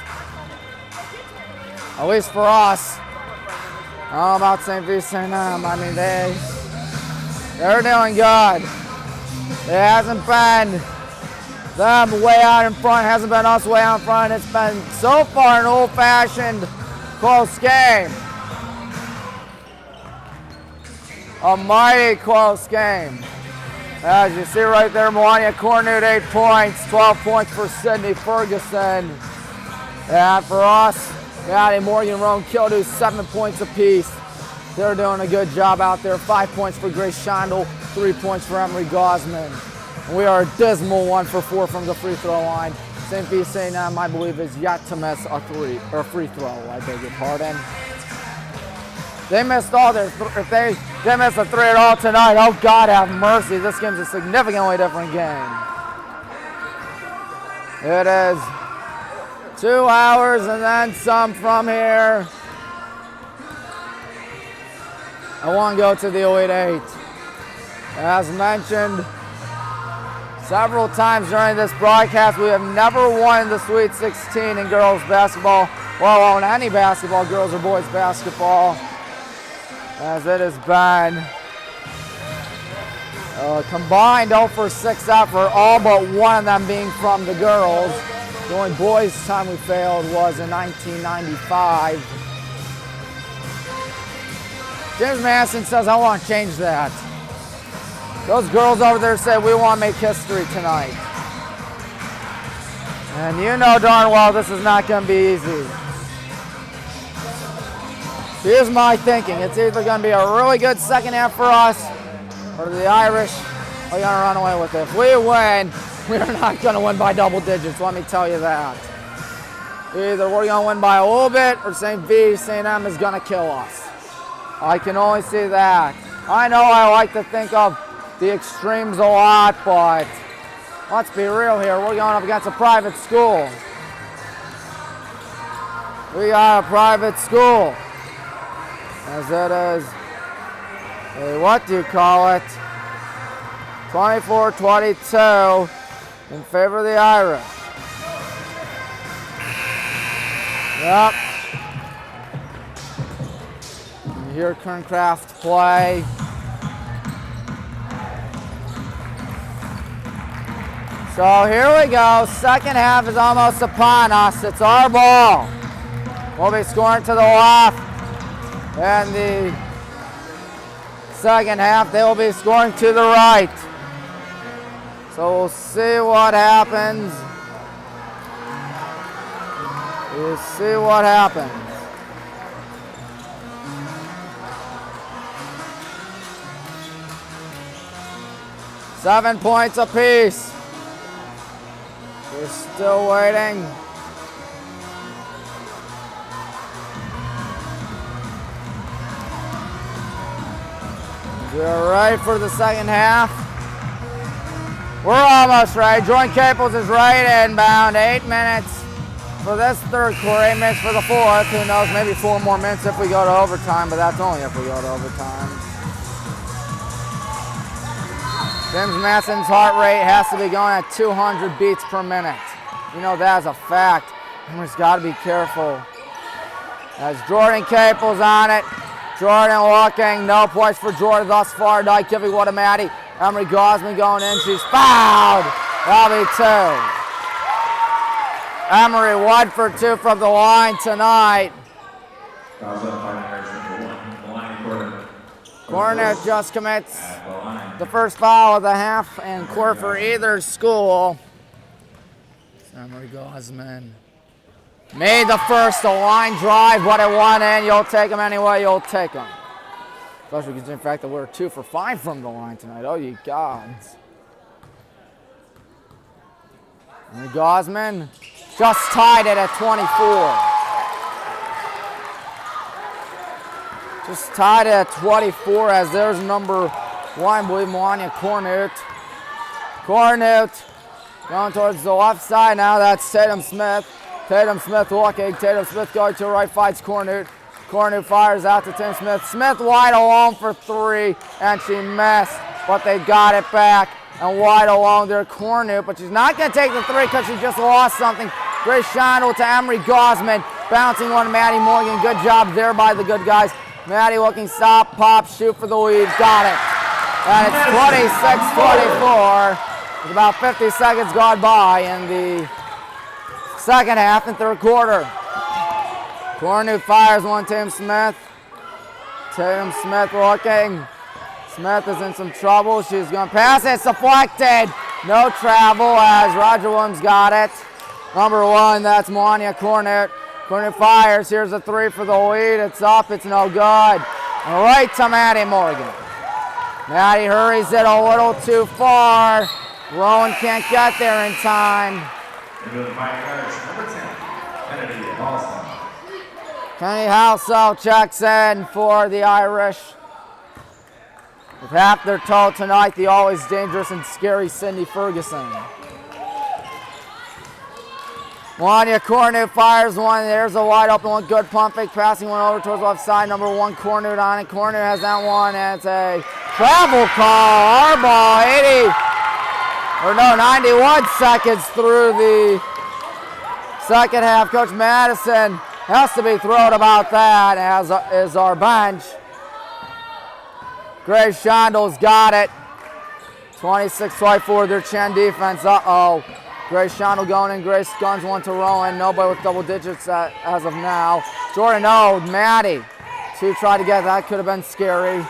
At least for us. How about St. Vincent? I mean, they're doing good. It hasn't been them way out in front, hasn't been us way out in front. It's been so far an old-fashioned close game. A mighty close game. As you see right there, Melania Cornute 8 points, 12 points for Sydney Ferguson. And for us, Maddie Morgan, Roan Kildu, 7 points apiece. They're doing a good job out there. 5 points for Grace Shondel, 3 points for Emery Gosman. We are a dismal 1 for 4 from the free throw line. St. Vincent, I believe, is yet to miss a free throw. I beg your pardon. They missed all their. If they miss a three at all tonight, oh God have mercy. This game's a significantly different game. It is 2 hours and then some from here. I want to go to the Elite Eight. As mentioned several times during this broadcast, we have never won the Sweet 16 in girls basketball, well, on any basketball, girls or boys basketball, as it has been combined 0 for 6 effort, all but one of them being from the girls. The only boys' time we failed was in 1995. James Madison says, I want to change that. Those girls over there said, we want to make history tonight. And you know darn well this is not going to be easy. Here's my thinking. It's either going to be a really good second half for us, or the Irish are going to run away with it. If we win, we're not going to win by double digits, let me tell you that. Either we're going to win by a little bit, or St. M is going to kill us. I can only see that. I know I like to think of the extremes a lot, but let's be real here. We're going up against a private school. We got a private school. As it is a, what do you call it? 24-22 in favor of the Irish. Yep. You hear Kerncraft play. So here we go. Second half is almost upon us. It's our ball. We'll be scoring to the left. And the second half, they will be scoring to the right. So we'll see what happens. We'll see what happens. Seven points apiece. We're still waiting. We're ready for the second half. We're almost ready. Jordan Caples is right inbound. 8 minutes for this third quarter, 8 minutes for the fourth. Who knows, maybe 4 more minutes if we go to overtime, but that's only if we go to overtime. James Madison's heart rate has to be going at 200 beats per minute. You know that as a fact. Emery's got to be careful. As Jordan Capel's on it. Jordan looking, no points for Jordan thus far. Not giving one to Maddie. Emery Gosman going in, she's fouled. That'll be 2. Emery 1 for 2 from the line tonight. Cornet just commits the first foul of the half and quarter for either school. Emery Gosman made the first, a line drive, but it went in. You'll take them anyway, you'll take them. Especially considering the fact that we're 2 for 5 from the line tonight. Oh, you gods. And Gosman just tied it at 24. Just tied it at 24 as there's number 1, I believe, Melania Cornut. Cornut going towards the left side now. That's Tatum Smith. Tatum Smith looking. Tatum Smith going to the right, fights Cornut. Cornut fires out to Tim Smith. Smith wide alone for 3, and she missed, but they got it back. And wide alone there, Cornut, but she's not going to take the 3 because she just lost something. Great shot to Emery Gosman, bouncing one to Maddie Morgan. Good job there by the good guys. Maddie looking, stop, pop, shoot for the lead. Got it. And it's 26-24 with about 50 seconds gone by in the second half and third quarter. Cornut fires one, Tatum Smith. Tatum Smith looking. Smith is in some trouble. She's going to pass it. It's deflected. No travel as Roger Williams got it. Number 1, that's Melania Cornut. Cornut fires. Here's a 3 for the lead. It's up. It's no good. And right to Maddie Morgan. Maddie hurries it a little too far. Rowan can't get there in time. Kennedy Halsell checks in for the Irish. With half their total tonight, the always dangerous and scary Cindy Ferguson. Melania Cornut fires one. There's a wide open one. Good pump fake. Passing one over towards the left side. Number 1, Cornut on it. Cornut has that one. And it's a travel call. Our ball, 91 seconds through the second half. Coach Madison has to be thrilled about that, as is our bench. Grace Shondel's got it. 26-24, their Chen defense. Uh-oh. Grace Shondel going in. Grace guns one to Rowan. Nobody with double digits as of now. Jordan, Maddie. 2 tried to get that. Could have been scary.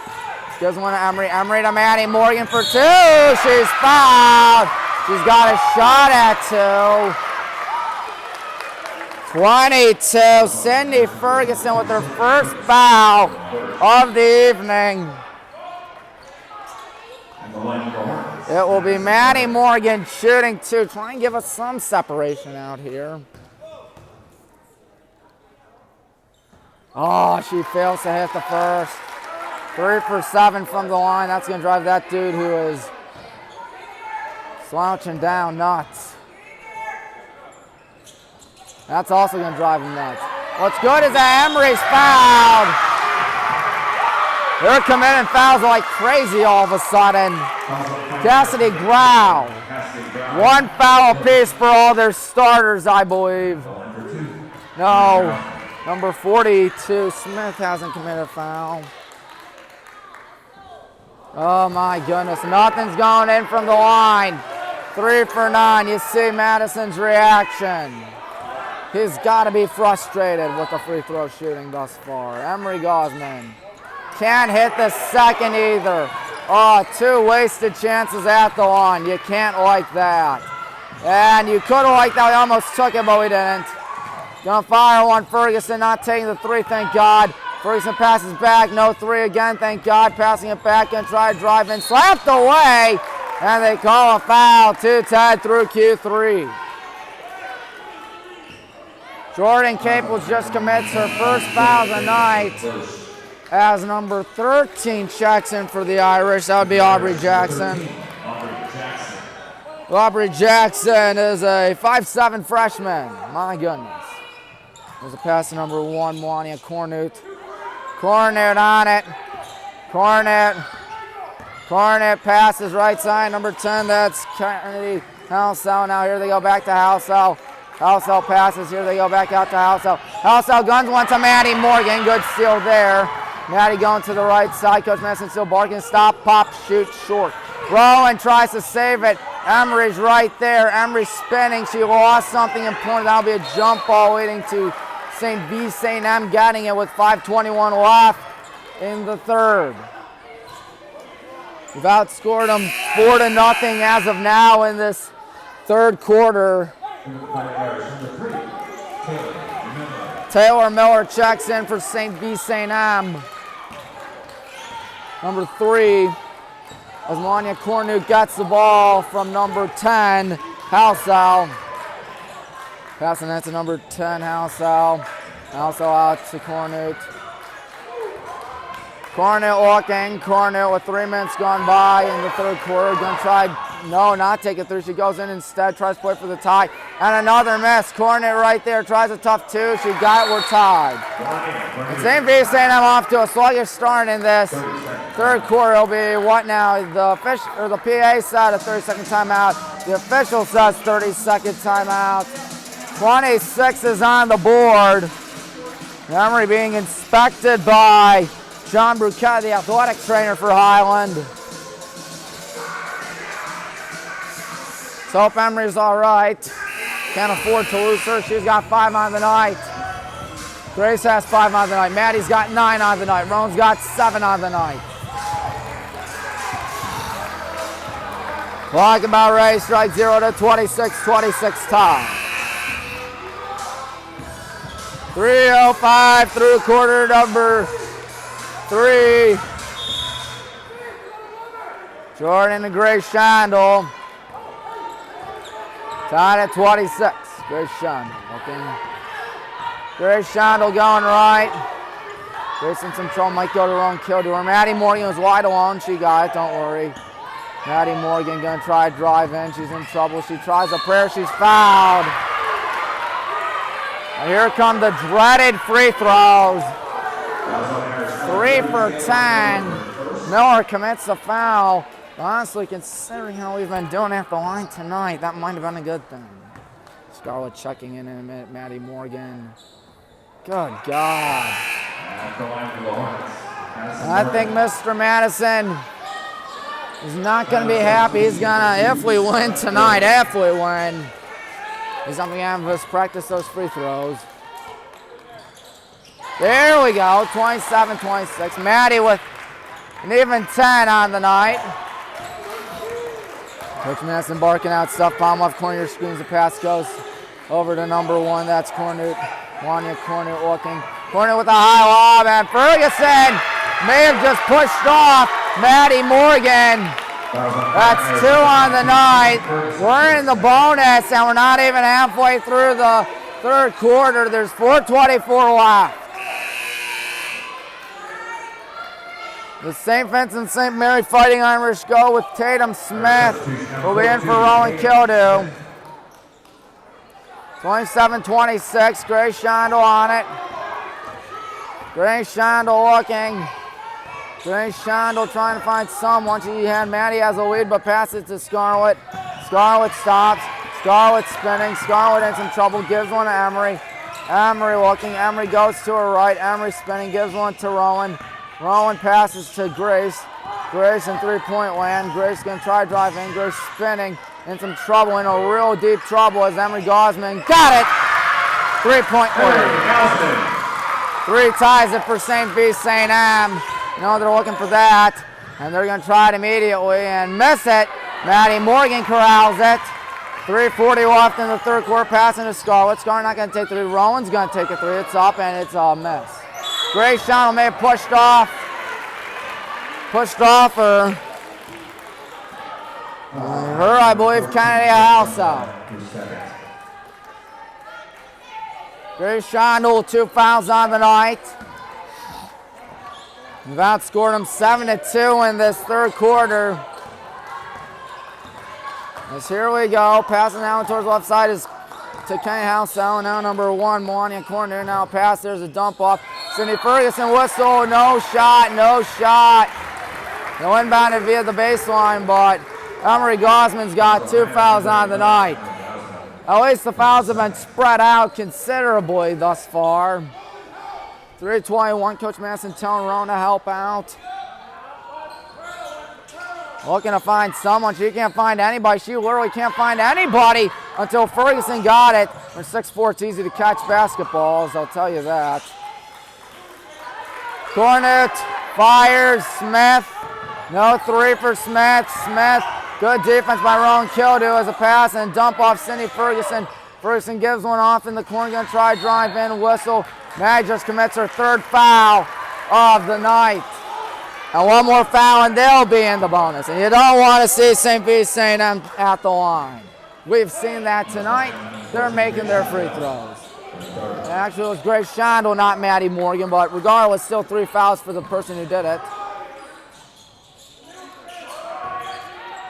Gives one to Emery. Emery to Maddie Morgan for 2. She's fouled. She's got a shot at 2. 22. Cindy Ferguson with her first foul of the evening. It will be Maddie Morgan shooting 2. Try and give us some separation out here. Oh, she fails to hit the first. 3 for 7 from the line. That's going to drive that dude who is slouching down nuts. That's also going to drive him nuts. What's good is that Emery's fouled. They're committing fouls like crazy all of a sudden. Cassidy Grau. 1 foul apiece for all their starters, I believe. No, number 42, Smith hasn't committed a foul. Oh my goodness, nothing's going in from the line. 3 for 9, you see Madison's reaction. He's got to be frustrated with the free throw shooting thus far. Emery Gosman can't hit the second either. Oh, 2 wasted chances at the line. You can't like that. And you could have liked that. We almost took it, but we didn't. Gonna fire one. Ferguson not taking the 3, thank God. Ferguson passes back. No 3 again, thank God. Passing it back. Gonna try to drive in. Slapped away. And they call a foul. 2 tied through Q3. Jordan Capel just commits her first foul of the night as number 13 checks in for the Irish. That would be Aubrey Jackson. Aubrey Jackson is a 5'7" freshman. My goodness. There's a pass to number 1, Melania Cornut. Cornut on it. Cornut passes right side, number 10. That's Kennedy Halsell. Now here they go back to Halsell. Halsell passes. Here they go back out to Halsell. Halsell guns one to Maddie Morgan. Good steal there. Maddie going to the right side. Coach Madison still barking. Stop, pop, shoot, short. Rowan tries to save it. Emery's right there. Emery's spinning. She lost something important. That'll be a jump ball leading to St. Vincent-St getting it with 5:21 left in the third. We've outscored them 4-0 as of now in this third quarter. Taylor Miller checks in for St. Vincent-St. Number 3, as Melania Cornut gets the ball from number 10, Halsell. Passing that to number 10, Halsell. Halsell out to Cornut. Cornut walking. Cornut with 3 minutes gone by in the third quarter. Gonna try, no, not take it through. She goes in instead, tries to play for the tie. And another miss. Cornut right there, tries a tough 2. She got it, we're tied. And St. Vincent off to a sluggish start in this third quarter. It'll be what now? The PA said a 30-second timeout. The official says 30-second timeout. 26 is on the board. Emery being inspected by John Bruchetta, the athletic trainer for Highland. So hope Emery's all right. Can't afford to lose her. She's got 5 on the night. Grace has 5 on the night. Maddie's got 9 on the night. Roan's got 7 on the night. Clock about ready. Strike 0 to 26. 26 tie. 3:05 through quarter number 3. Jordan and Grace Shandel. Tied at 26. Grace Shandel looking. Grace Shandel going right. Grace in some trouble, might go to Roan Kildare. Maddie Morgan was wide alone. She got it, don't worry. Maddie Morgan gonna try to drive in. She's in trouble. She tries a prayer. She's fouled. And here come the dreaded free throws. 3 for 10. Miller commits a foul. Honestly, considering how we've been doing at the line tonight, that might have been a good thing. Scarlett checking in a minute. Maddie Morgan. Good God. I think Mr. Madison is not going to be happy. He's going to, if we win tonight, he's going to have us practice those free throws. There we go, 27-26. Maddie with an even 10 on the night. Coach Madison barking out stuff. Palm left corner screens. The pass goes over to number 1. That's Cornut. Melania Cornut looking. Cornut with a high lob, and Ferguson may have just pushed off Maddie Morgan. That's 2 on the night. We're in the bonus, and we're not even halfway through the third quarter. There's 4:24 left. The St. Vincent-St. Mary Fighting Irish go with Tatum Smith. Will be in for Rowan Kildare. 27-26. Grace Shondel on it. Grace Shondel looking. Grace Shondel trying to find someone. She had Maddie has a lead, but passes to Scarlett. Scarlett stops. Scarlett spinning. Scarlett in some trouble. Gives one to Emery. Emery looking. Emery goes to her right. Emery spinning. Gives one to Rowan. Rowan passes to Grace. Grace in three-point land. Grace going to try to drive in. Grace spinning. In some trouble. In a real deep trouble as Emery Gosman got it. 3-point land. 3 ties it for St. Vincent. You know they're looking for that. And they're going to try it immediately and miss it. Maddie Morgan corrals it. 3:40 left in the third quarter. Passing to Scarlett. Scarlett not going to take the 3. Rowan's going to take a 3. It's up and it's a miss. Grace Shondel may have pushed off her. I believe, Kennedy Halsell. Grace Shondel, 2 fouls on the night. We've outscored them 7-2 in this third quarter. As here we go, passing down towards the left side is to Kenny Housel. Now number 1, Melania Corner. Now pass, there's a dump off. Cindy Ferguson whistle, no shot, no shot. No inbounded via the baseline, but Emery Gosman's got 2 fouls on the night. At least the fouls have been spread out considerably thus far. 3:21, Coach Madison telling Roan to help out. Looking to find someone. She can't find anybody. She literally can't find anybody until Ferguson got it. When 6'4", it's easy to catch basketballs, I'll tell you that. Cornet fires, Smith. No 3 for Smith. Smith, good defense by Rowan Kildew as a pass and dump off Cindy Ferguson. Ferguson gives one off in the corner, gonna try drive in, whistle. Mag just commits her 3rd foul of the night. And 1 more foul and they'll be in the bonus. And you don't want to see St. Vincent at the line. We've seen that tonight. They're making their free throws. And actually it was Grace Shondell, not Maddie Morgan, but regardless, still 3 fouls for the person who did it.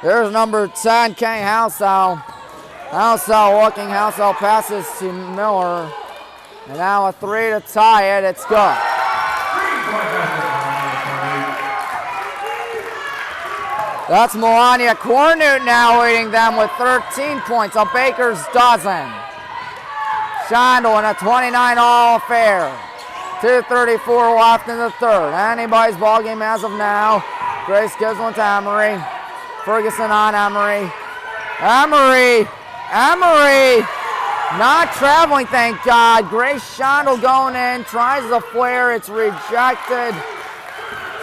There's number 10, Kenny Housel. Housel looking, Housel passes to Miller. And now a 3 to tie it, it's good. That's Melania Cornute now leading them with 13 points, a baker's dozen. Shondell in a 29-all affair. 2:34 left in the 3rd. Anybody's ball game as of now. Grace gives one to Emery. Ferguson on Emery. Emery not traveling, thank God. Grace Shondell going in, tries the flare, it's rejected.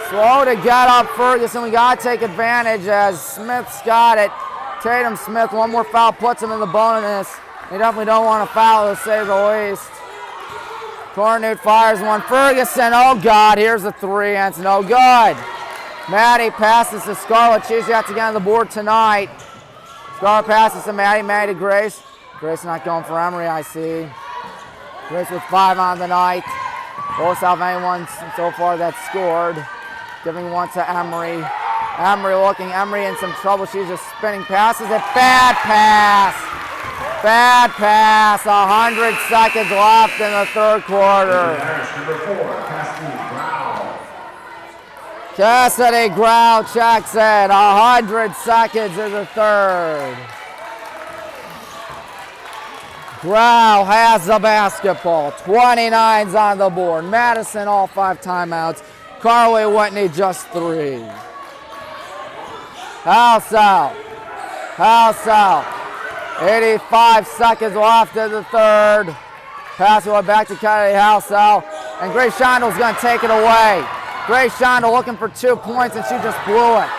Slow to get up Ferguson, we gotta take advantage as Smith's got it. Tatum Smith, 1 more foul puts him in the bonus. They definitely don't want to foul to say the least. Cornute fires one, Ferguson, oh God, here's a 3 and it's no good. Maddie passes to Scarlett, she's yet to get on the board tonight. Scarlett passes to Maddie, Maddie to Grace. Grace not going for Emery, I see. Grace with 5 on the night. Both have anyone so far that's scored. Giving one to Emery. Emery looking, Emery in some trouble. She's just spinning passes. A bad pass. Bad pass. 100 seconds left in the 3rd quarter. Cassidy Grau checks in. 100 seconds in the 3rd. Grau has the basketball. 29's on the board. Madison all 5 timeouts. Carly Whitney just 3. Housel. 85 seconds left in the 3rd. Pass it back to Kennedy Housel. And Grace Shondell's going to take it away. Grace Shondell looking for 2 points and she just blew it.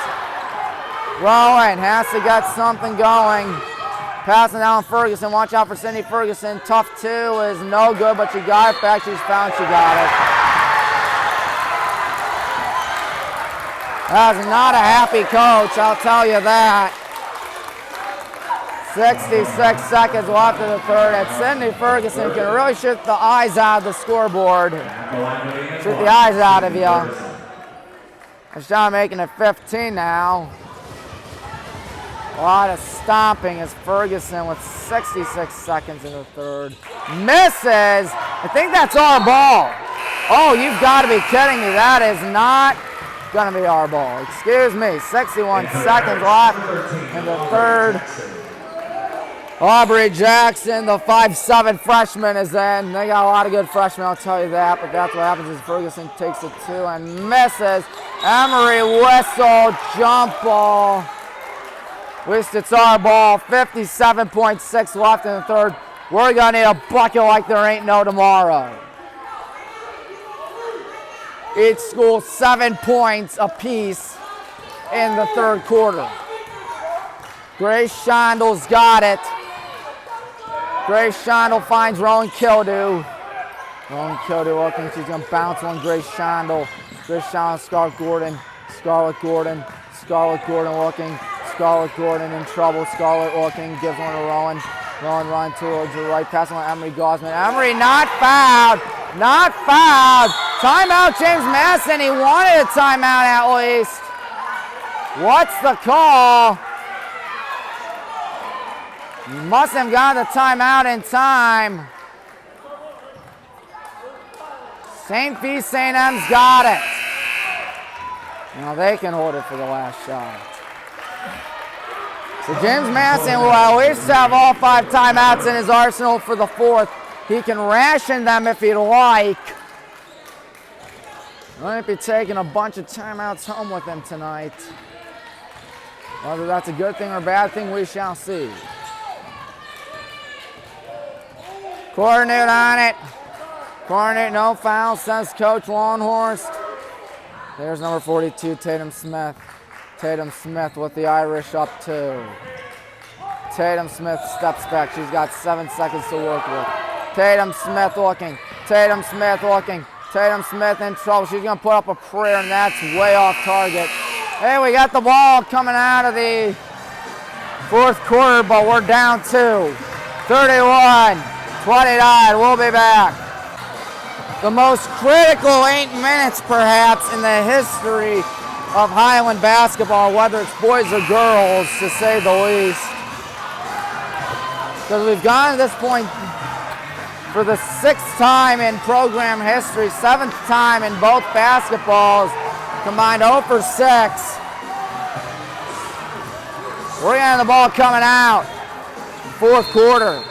Rowan has to get something going. Passing down Ferguson. Watch out for Cindy Ferguson. Tough 2 is no good, but she got it back. She's found she got it. That's not a happy coach, I'll tell you that. 66 seconds left in the 3rd. And Cindy Ferguson can really shoot the eyes out of the scoreboard. Shoot the eyes out of you. Sean making it 15 now. A lot of stomping as Ferguson with 66 seconds in the 3rd. Misses. I think that's our ball. Oh, you've got to be kidding me. That is not going to be our ball. Excuse me. 61 seconds left in the 3rd. Aubrey Jackson, the 5'7" freshman, is in. They got a lot of good freshmen, I'll tell you that, but that's what happens is Ferguson takes it 2 and misses. Emery whistle, jump ball. At least it's our ball. 57.6 left in the 3rd. We're going to need a bucket like there ain't no tomorrow. Each school 7 points apiece in the 3rd quarter. Grace Shondell's got it. Grace Shondell finds Rowan Kildew. Rowan Kildew looking, she's going to bounce one. Grace Shondell. Grace Shondell, Scarlett Gordon. Scarlett Gordon. Scarlett Gordon looking. Scarlett Gordon in trouble. Scarlett looking, gives one to Rowan. Rowan run towards the right, passing on Emery Gosman. Emery not fouled. Not fouled. Timeout, James Madison. He wanted a timeout at least. What's the call? You must have gotten the timeout in time. St. Vincent-St's got it. Now they can hold it for the last shot. So James Masson will at least have all 5 timeouts in his arsenal for the 4th. He can ration them if he'd like. Might be taking a bunch of timeouts home with him tonight. Whether that's a good thing or a bad thing, we shall see. Coordinate on it. Coordinate, no foul, says Coach Longhorst. There's number 42, Tatum Smith. Tatum Smith with the Irish up 2. Tatum Smith steps back. She's got 7 seconds to work with. Tatum Smith looking. Tatum Smith looking. Tatum Smith in trouble. She's going to put up a prayer, and that's way off target. Hey, we got the ball coming out of the 4th quarter, but we're down 2. 31-29. We'll be back. The most critical 8 minutes, perhaps, in the history of Highland basketball, whether it's boys or girls, to say the least. Because we've gone to this point for the 6th time in program history, 7th time in both basketballs, combined 0 for 6. We're getting the ball coming out. 4th quarter.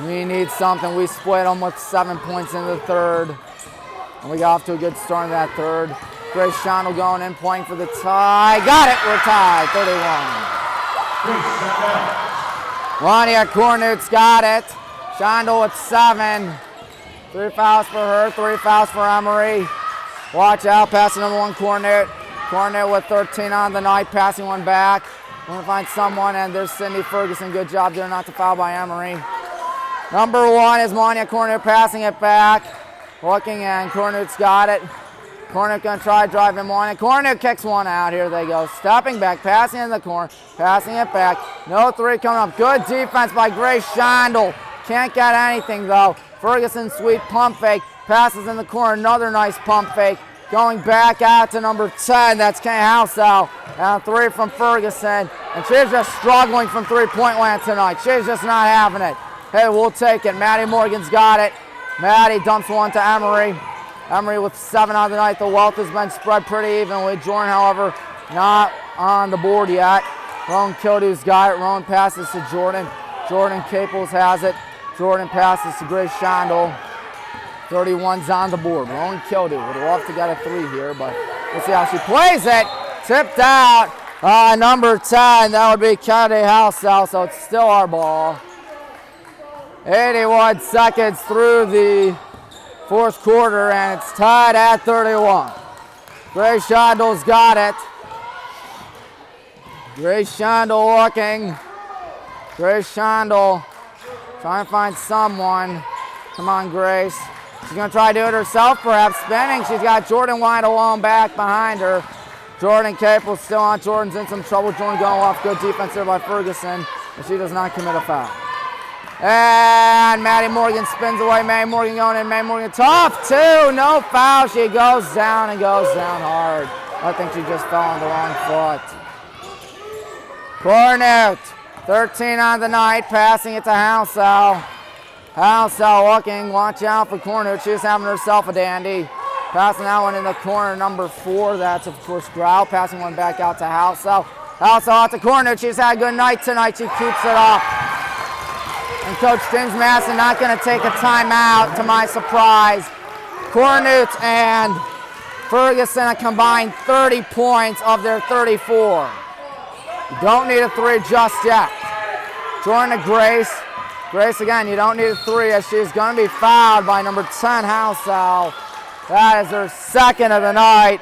We need something. We split them with 7 points in the 3rd. And we got off to a good start in that 3rd. Grace Shondell going in, playing for the tie. Got it, we're tied, 31. Lonnie Cornut's got it. Shondell with 7. 3 fouls for her, 3 fouls for Emery. Watch out, passing number 1, Cornut. Cornut with 13 on the night, passing one back. Want to find someone, and there's Sydney Ferguson. Good job there, not to foul by Emery. Number 1 is Monia Cornut passing it back. Looking, and Cornut's got it. Cornut gonna try driving Monia. Cornut kicks one out. Here they go. Stepping back, passing in the corner, passing it back. No 3 coming up. Good defense by Grace Shondell. Can't get anything though. Ferguson, sweet pump fake. Passes in the corner. Another nice pump fake. Going back out to number 10. That's Kay Housel. And 3 from Ferguson. And she's just struggling from 3-point land tonight. She's just not having it. Hey, we'll take it. Maddie Morgan's got it. Maddie dumps one to Emery. Emery with 7 on the night. The wealth has been spread pretty evenly. Jordan, however, not on the board yet. Rowan Kildue's got it. Rowan passes to Jordan. Jordan Caples has it. Jordan passes to Grace Shondell. 31's on the board. Rowan Kildue would love to get a 3 here, but we'll see how she plays it. Tipped out. Number 10, that would be Kennedy Housel, so it's still our ball. 81 seconds through the 4th quarter, and it's tied at 31. Grace Shondell's got it. Grace Shondell looking. Grace Shondell trying to find someone. Come on, Grace. She's going to try to do it herself, perhaps spinning. She's got Jordan wide alone back behind her. Jordan Caples still on. Jordan's in some trouble. Jordan going off. Good defense there by Ferguson, and she does not commit a foul. And Maddie Morgan spins away. Maddie Morgan going in. Maddie Morgan tough, 2. No foul. She goes down and goes down hard. I think she just fell on the wrong foot. Cornet, 13 on the night, passing it to Housel. Housel looking. Watch out for Cornet. She's having herself a dandy. Passing that one in the corner, number 4. That's, of course, Grau. Passing one back out to Housel. Housel out to Cornet. She's had a good night tonight. She keeps it up. And Coach James Masson not going to take a timeout, to my surprise. Cornut and Ferguson a combined 30 points of their 34. You don't need a 3 just yet. Jordan to Grace. Grace again, you don't need a 3 as she's going to be fouled by number 10, Housel. That is her 2nd of the night.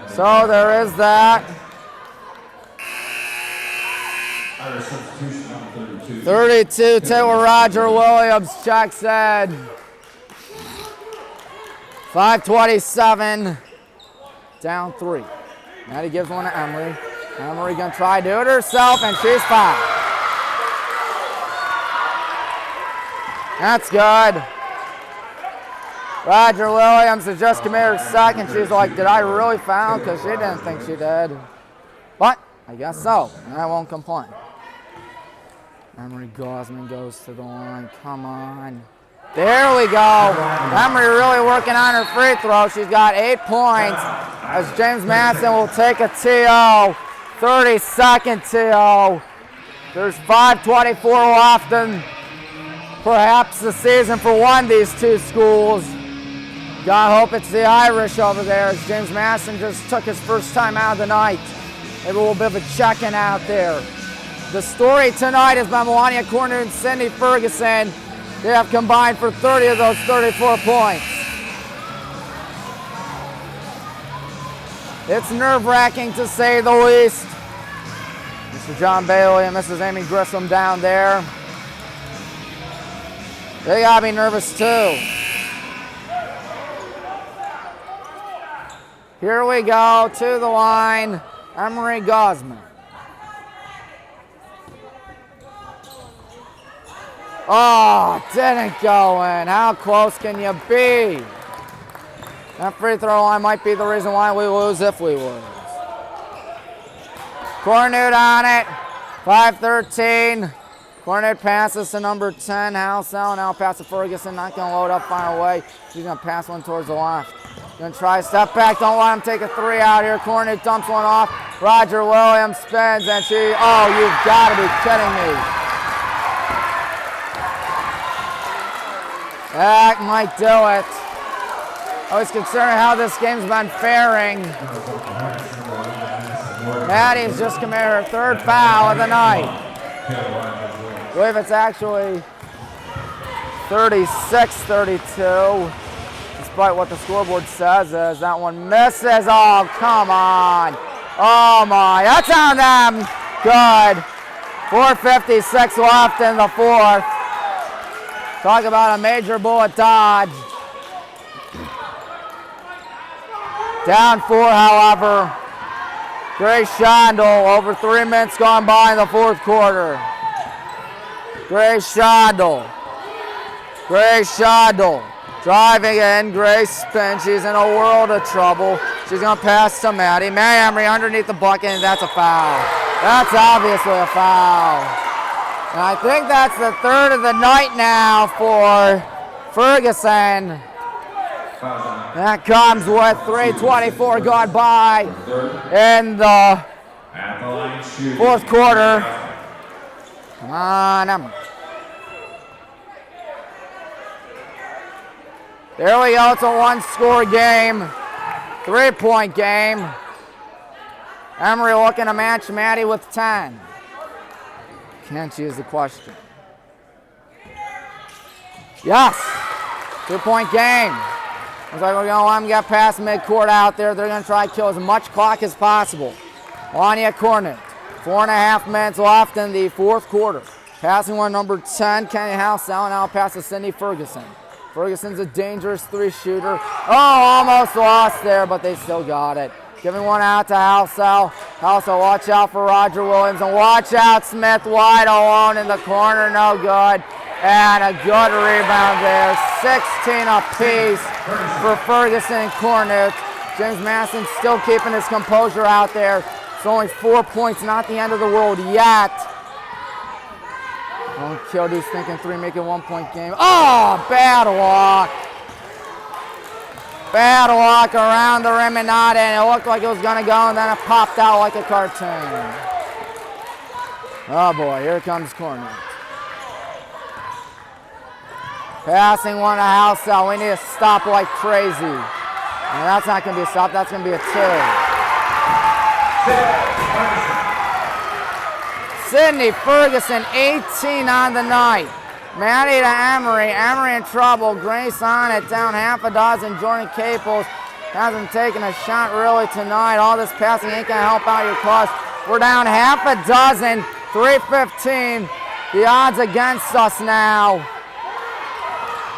So there is that. 32, Taylor Roger Williams checks in. 5:27, down 3. Maddie gives one to Emery. Emery gonna try to do it herself, and she's fouled. That's good. Roger Williams has just committed her 2nd. She's like, did I really foul? Because she didn't think she did. But I guess so. I won't complain. Emery Gosman goes to the line. Come on. There we go. Emery really working on her free throw. She's got 8 points as James Madison will take a TO. 30-second TO. There's 5:24 left in perhaps the season for one of these two schools. Gotta hope it's the Irish over there as James Madison just took his first time out of the night. Maybe a little bit of a check-in out there. The story tonight is by Melania Corner and Cindy Ferguson. They have combined for 30 of those 34 points. It's nerve-wracking to say the least. Mr. John Bailey and Mrs. Amy Grissom down there. They gotta be nervous too. Here we go to the line, Emery Gosman. Oh, didn't go in. How close can you be? That free throw line might be the reason why we lose if we lose. Cornute on it. 5:13. Cornute passes to number 10, Halsell. Now pass to Ferguson. Not going to load up far away. She's going to pass one towards the left. Going to try step back. Don't let him take a three out here. Cornute dumps one off. Roger Williams spins and she, oh, you've got to be kidding me. That might do it. I was concerned how this game's been faring. Maddie's just committed her third foul of the night. I believe it's actually 36-32. Despite what the scoreboard says, as that one misses. Oh, come on. Oh my, that's on them. Good. 4:56 left in the fourth. Talk about a major bullet dodge. Down 4, however. Grace Shondel, over 3 minutes gone by in the fourth quarter. Grace Shondel. Grace Shondel. Driving in, Grace spins. She's in a world of trouble. She's going to pass to Maddie. Maddie Emery underneath the bucket, and that's a foul. That's obviously a foul. And I think that's the third of the night now for Ferguson. That comes with 3:24 gone by in the fourth quarter. Come on, Emery. There we go, it's a one-score game, 3-point game. Emery looking to match Maddie with 10. Can she is the question. Yes, 2-point game. Looks like we're going to let them get past midcourt out there. They're going to try to kill as much clock as possible. Melania Cornette, 4.5 minutes left in the fourth quarter. Passing one, number 10, Kenny Halsell, now pass to Cindy Ferguson. Ferguson's a dangerous three-shooter. Oh, almost lost there, but they still got it. Giving one out to Halsell. Halsell, watch out for Roger Williams, and watch out Smith wide alone in the corner, no good. And a good rebound there. 16 apiece for Ferguson and Cornette. James Madison still keeping his composure out there. It's only 4 points, not the end of the world yet. Don't kill these thinking three, make it 1-point game. Oh, bad luck. Bad luck around the rim and not in. It looked like it was going to go, and then it popped out like a cartoon. Oh boy, here comes Cornette. Passing one to Halsell. We need to stop like crazy. And that's not going to be a stop, that's going to be a 2. Sydney Ferguson, 18 on the night. Maddie to Emery. Emery in trouble. Grace on it, down half a dozen. Jordan Caples hasn't taken a shot really tonight. All this passing ain't going to help out your cause. We're down half a dozen. 3:15. The odds against us now.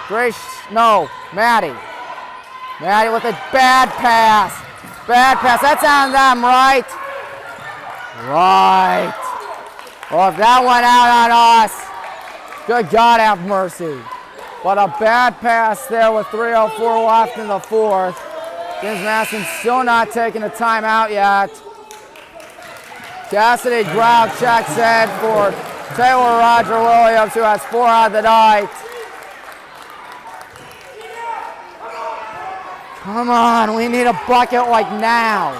Grace, no, Maddie. Maddie with a bad pass. Bad pass. That's on them, right? Right. Well, if that went out on us, good God have mercy. But a bad pass there with 3:04 left in the fourth. James Madison still not taking a timeout yet. Cassidy Grau checks in for Taylor Roger Williams, who has 4 on the night. Come on, we need a bucket like now.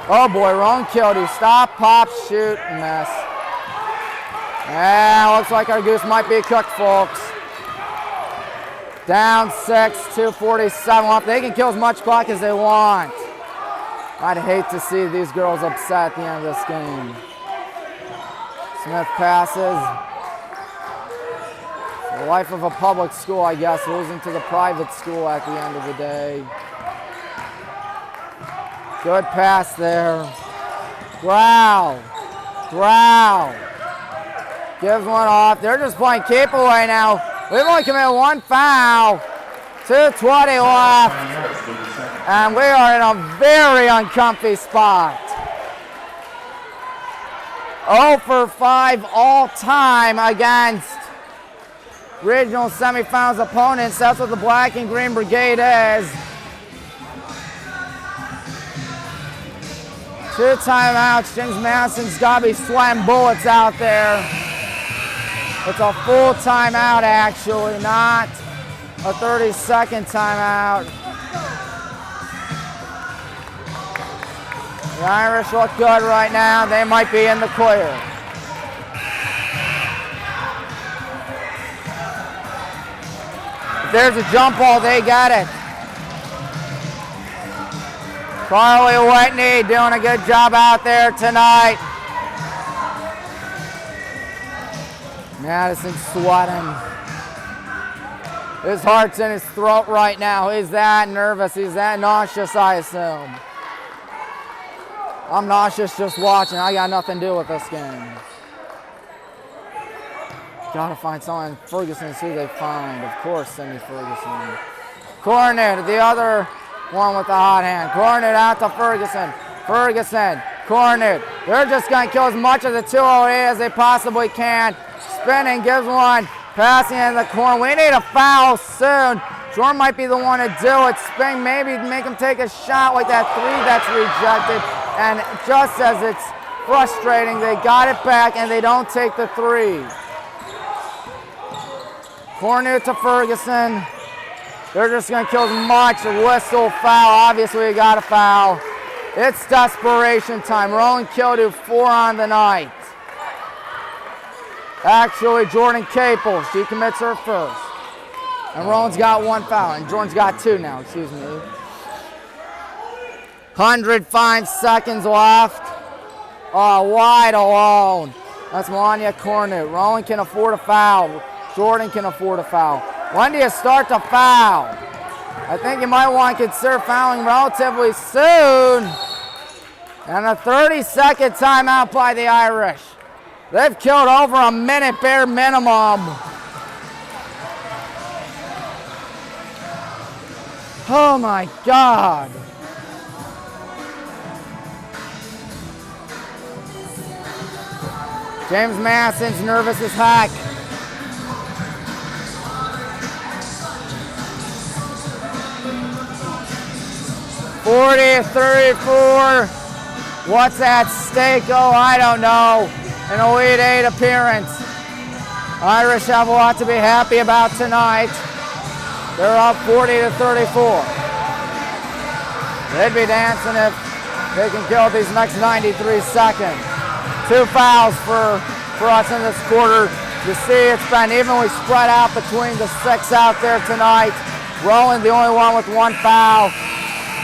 Oh boy, wrong kill. Stop, pop, shoot, miss. Yeah, looks like our goose might be cooked, folks. Down 6, 2:47 left. They can kill as much clock as they want. I'd hate to see these girls upset at the end of this game. Smith passes. The life of a public school, I guess, losing to the private school at the end of the day. Good pass there. Grau. Gives one off. They're just playing keep away now. We've only committed 1 foul. 2:20 left. And we are in a very uncomfy spot. 0 for 5 all time against regional semifinals opponents. That's what the Black and Green Brigade is. 2 timeouts. James Madison's got to be sweating bullets out there. It's a full timeout, actually, not a 30-second timeout. The Irish look good right now. They might be in the clear. If there's a jump ball, they got it. Carly Whitney doing a good job out there tonight. Madison sweating. His heart's in his throat right now. He's that nervous. He's that nauseous, I assume. I'm nauseous just watching. I got nothing to do with this game. Gotta find someone. Ferguson is who they find. Of course, Cindy Ferguson. Cornet, the other one with the hot hand. Cornet out to Ferguson. Cornet. They're just going to kill as much of the 208 as they possibly can. Spinning, gives one. Passing in the corner. We need a foul soon. Jordan might be the one to do it. Spin, maybe make him take a shot like that 3 that's rejected. And just as it's frustrating, they got it back and they don't take the 3. Cornet to Ferguson. They're just going to kill as much. Whistle, foul. Obviously, we got a foul. It's desperation time. Rowan Kildu, 4 on the night. Actually, Jordan Capel, she commits her first. And Rowan's got 1 foul. And Jordan's got 2 now, excuse me. 105 seconds left. Oh, wide alone. That's Melania Cornet. Rowan can afford a foul. Jordan can afford a foul. When do you start to foul? I think you might want to consider fouling relatively soon. And a 30-second timeout by the Irish. They've killed over a minute bare minimum. Oh my God. James Madison's nervous as heck. .40-34. What's at stake? Oh, I don't know. An Elite 8 appearance. Irish have a lot to be happy about tonight. They're up 40-34. They'd be dancing if they can kill these next 93 seconds. 2 fouls for us in this quarter. You see it's been evenly spread out between the 6 out there tonight. Rowan, the only one with 1 foul.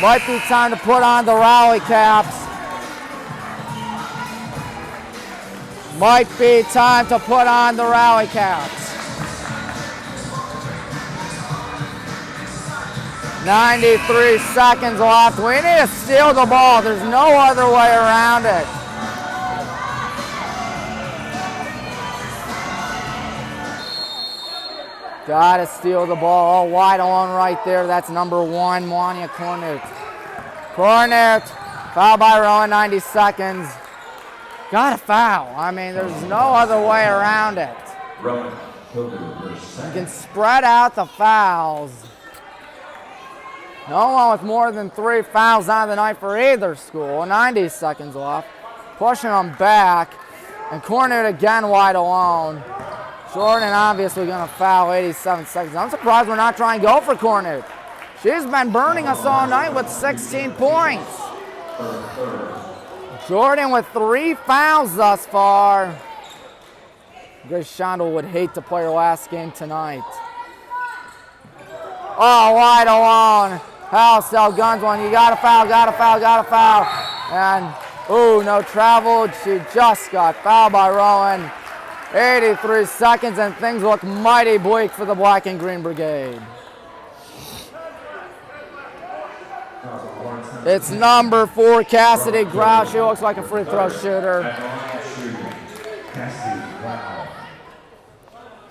Might be time to put on the rally caps. Might be time to put on the rally caps. 93 seconds left. We need to steal the ball. There's no other way around it. Gotta steal the ball. All wide alone right there. That's number 1, Melania Cornet. Cornet, foul by Rowan, 90 seconds. Got a foul. I mean, there's no other way around it. You can spread out the fouls. No one with more than 3 fouls on the night for either school. 90 seconds left. Pushing them back. And Cornet again wide alone. Jordan obviously going to foul 87 seconds. I'm surprised we're not trying to go for Cornet. She's been burning us all night with 16 points. Jordan with 3 fouls thus far. Grace Shondell would hate to play her last game tonight. Oh, wide alone. Halsell guns one. You got to foul, got to foul, got to foul. And, ooh, no travel. She just got fouled by Rowan. 83 seconds, and things look mighty bleak for the Black and Green Brigade. It's number 4, Cassidy Grau. She looks like a free throw shooter.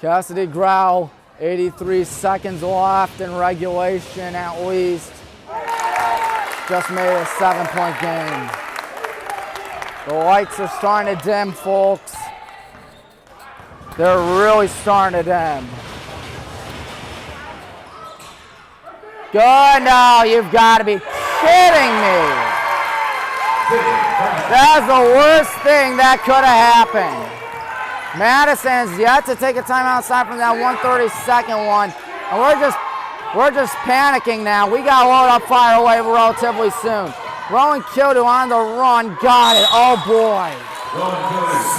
Cassidy Grau, 83 seconds left in regulation at least. Just made a 7-point game. The lights are starting to dim, folks. They're really starting to dim. Good, no, you've got to be kidding me. That's the worst thing that could have happened. Madison's yet to take a timeout aside from that 132nd one. And we're just panicking now. We got to load up fire away relatively soon. Rowan Kyoto on the run. Got it. Oh, boy.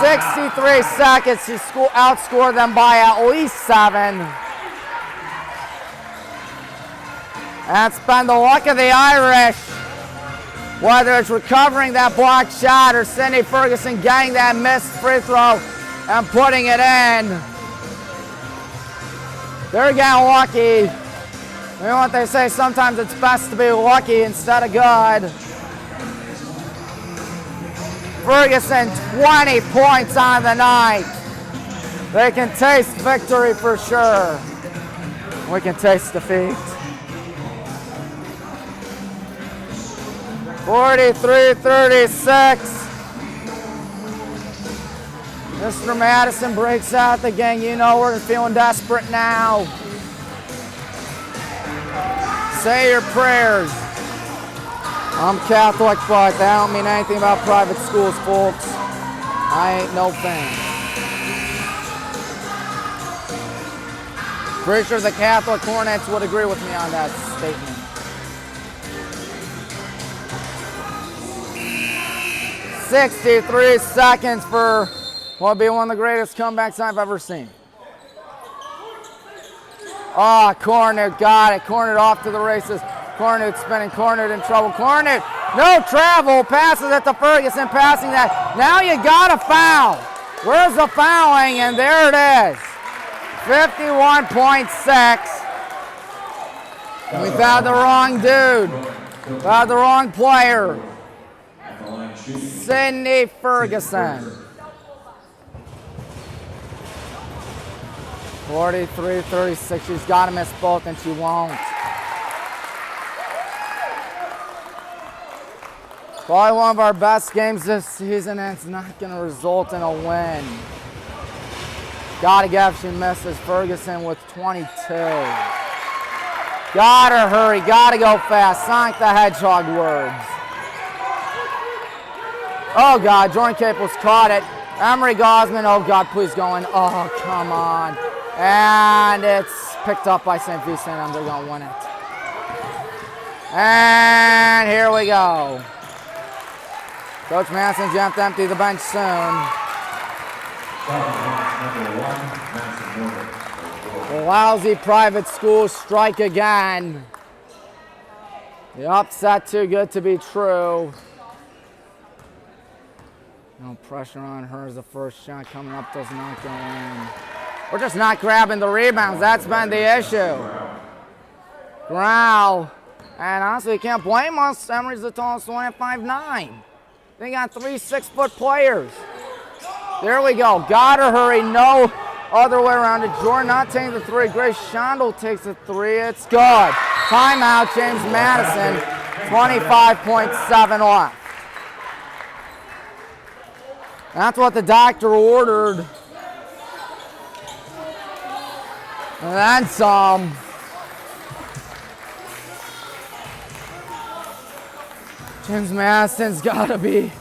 63 seconds. She outscored them by at least 7. That's been the luck of the Irish. Whether it's recovering that blocked shot or Cindy Ferguson getting that missed free throw and putting it in. They're getting lucky. You know what they say, sometimes it's best to be lucky instead of good. Ferguson, 20 points on the night. They can taste victory for sure. We can taste defeat. 43-36. Mr. Madison breaks out the gang. You know we're feeling desperate now. Say your prayers. I'm Catholic, but that don't mean anything about private schools, folks. I ain't no fan. Pretty sure the Catholic Hornets would agree with me on that statement. 63 seconds for what will be one of the greatest comebacks I've ever seen. Oh, Cornet got it. Cornet off to the races. Cornet spinning. Cornet in trouble. Cornet, no travel. Passes it to Ferguson. Passing that. Now you got to foul. Where's the fouling? And there it is. 51.6. We found the wrong dude. Found the wrong player. Sydney Ferguson. 43-36. She's got to miss both, and she won't. Probably one of our best games this season, and it's not going to result in a win. Got to get if she misses. Ferguson with 22. Got to hurry. Got to go fast. Sonic the Hedgehog words. Oh, God. Jordan Caples caught it. Emery Gosman. Oh, God, please go in. Oh, come on. And it's picked up by St. Vincent, and they're going to win it. And here we go. Coach Manson's going to have to empty the bench soon. Lousy private schools strike again. The upset too good to be true. No pressure on her as the first shot coming up does not go in. We're just not grabbing the rebounds. That's been the issue. Grau. And honestly, you can't blame us. Emery's the tallest one at 5'9". They got 3 6-foot players. There we go. Gotta hurry. No other way around it. Jordan not taking the 3. Grace Shondell takes the 3. It's good. Timeout, James Madison. 25.7 left. That's what the doctor ordered. And then some. James Madison's got to be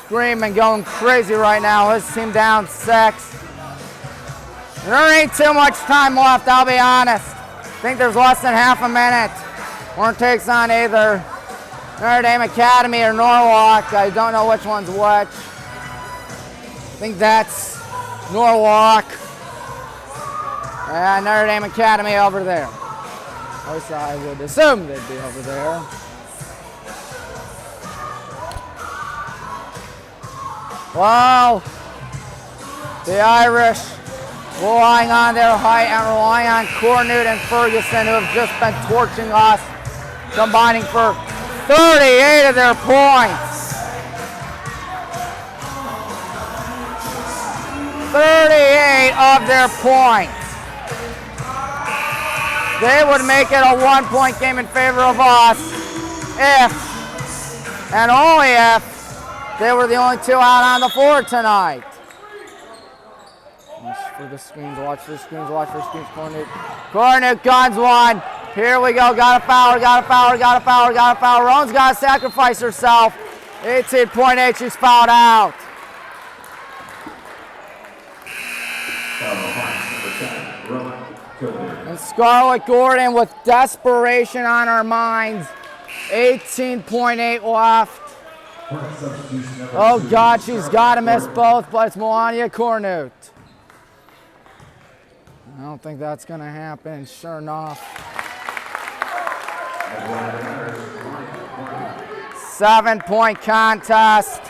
screaming, going crazy right now. His team down 6. There ain't too much time left, I'll be honest. I think there's less than half a minute. Horn takes on either Notre Dame Academy or Norwalk. I don't know which one's which. I think that's Norwalk. And Notre Dame Academy over there. At least I would assume they'd be over there. Well, the Irish relying on their height and relying on Cornute and Ferguson, who have just been torching us, combining for 38 of their points. 38 of their points. They would make it a 1-point game in favor of us if, and only if, they were the only 2 out on the floor tonight. Watch for the screens, watch for screens, watch for screens. Cornute guns one. Here we go. Got a foul, got a foul, got a foul, got a foul. Roan's got to sacrifice herself. 18.8, she's fouled out. And Scarlett Gordon with desperation on her minds. 18.8 left. Oh God, she's got to miss both, but it's Melania Cornute. I don't think that's going to happen, sure enough. 7-point contest.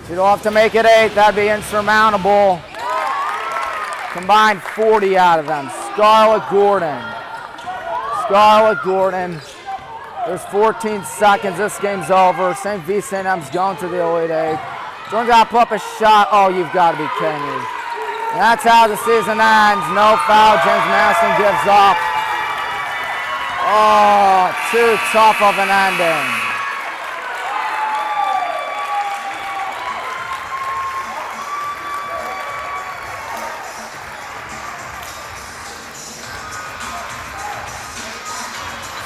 She'd have to make it 8, that'd be insurmountable. Combined 40 out of them. Scarlett Gordon. Scarlett Gordon. There's 14 seconds. This game's over. St. Vincent-St's going to the Elite 8. Jordan's got to put up a shot. Oh, you've got to be kidding me. And that's how the season ends. No foul. James Madison gives up. Oh, too tough of an ending.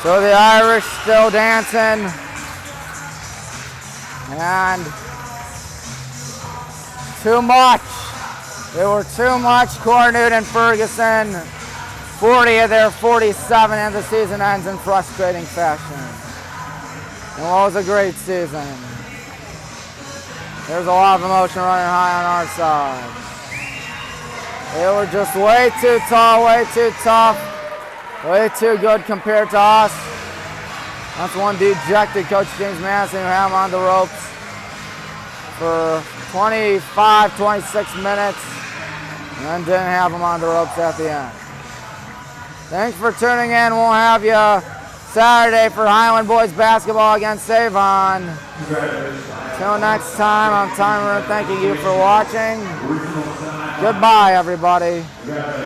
So the Irish still dancing, and too much. They were too much. Cornute and Ferguson, 40 of their 47, and the season ends in frustrating fashion. And what was a great season. There's a lot of emotion running high on our side. They were just way too tall, way too tough. Way too good compared to us. That's one dejected Coach James Madison, who had him on the ropes for 25, 26 minutes, and then didn't have him on the ropes at the end. Thanks for tuning in. We'll have you Saturday for Highland boys basketball against Avon. Till next time, I'm Timer, thanking you for watching. Goodbye, everybody.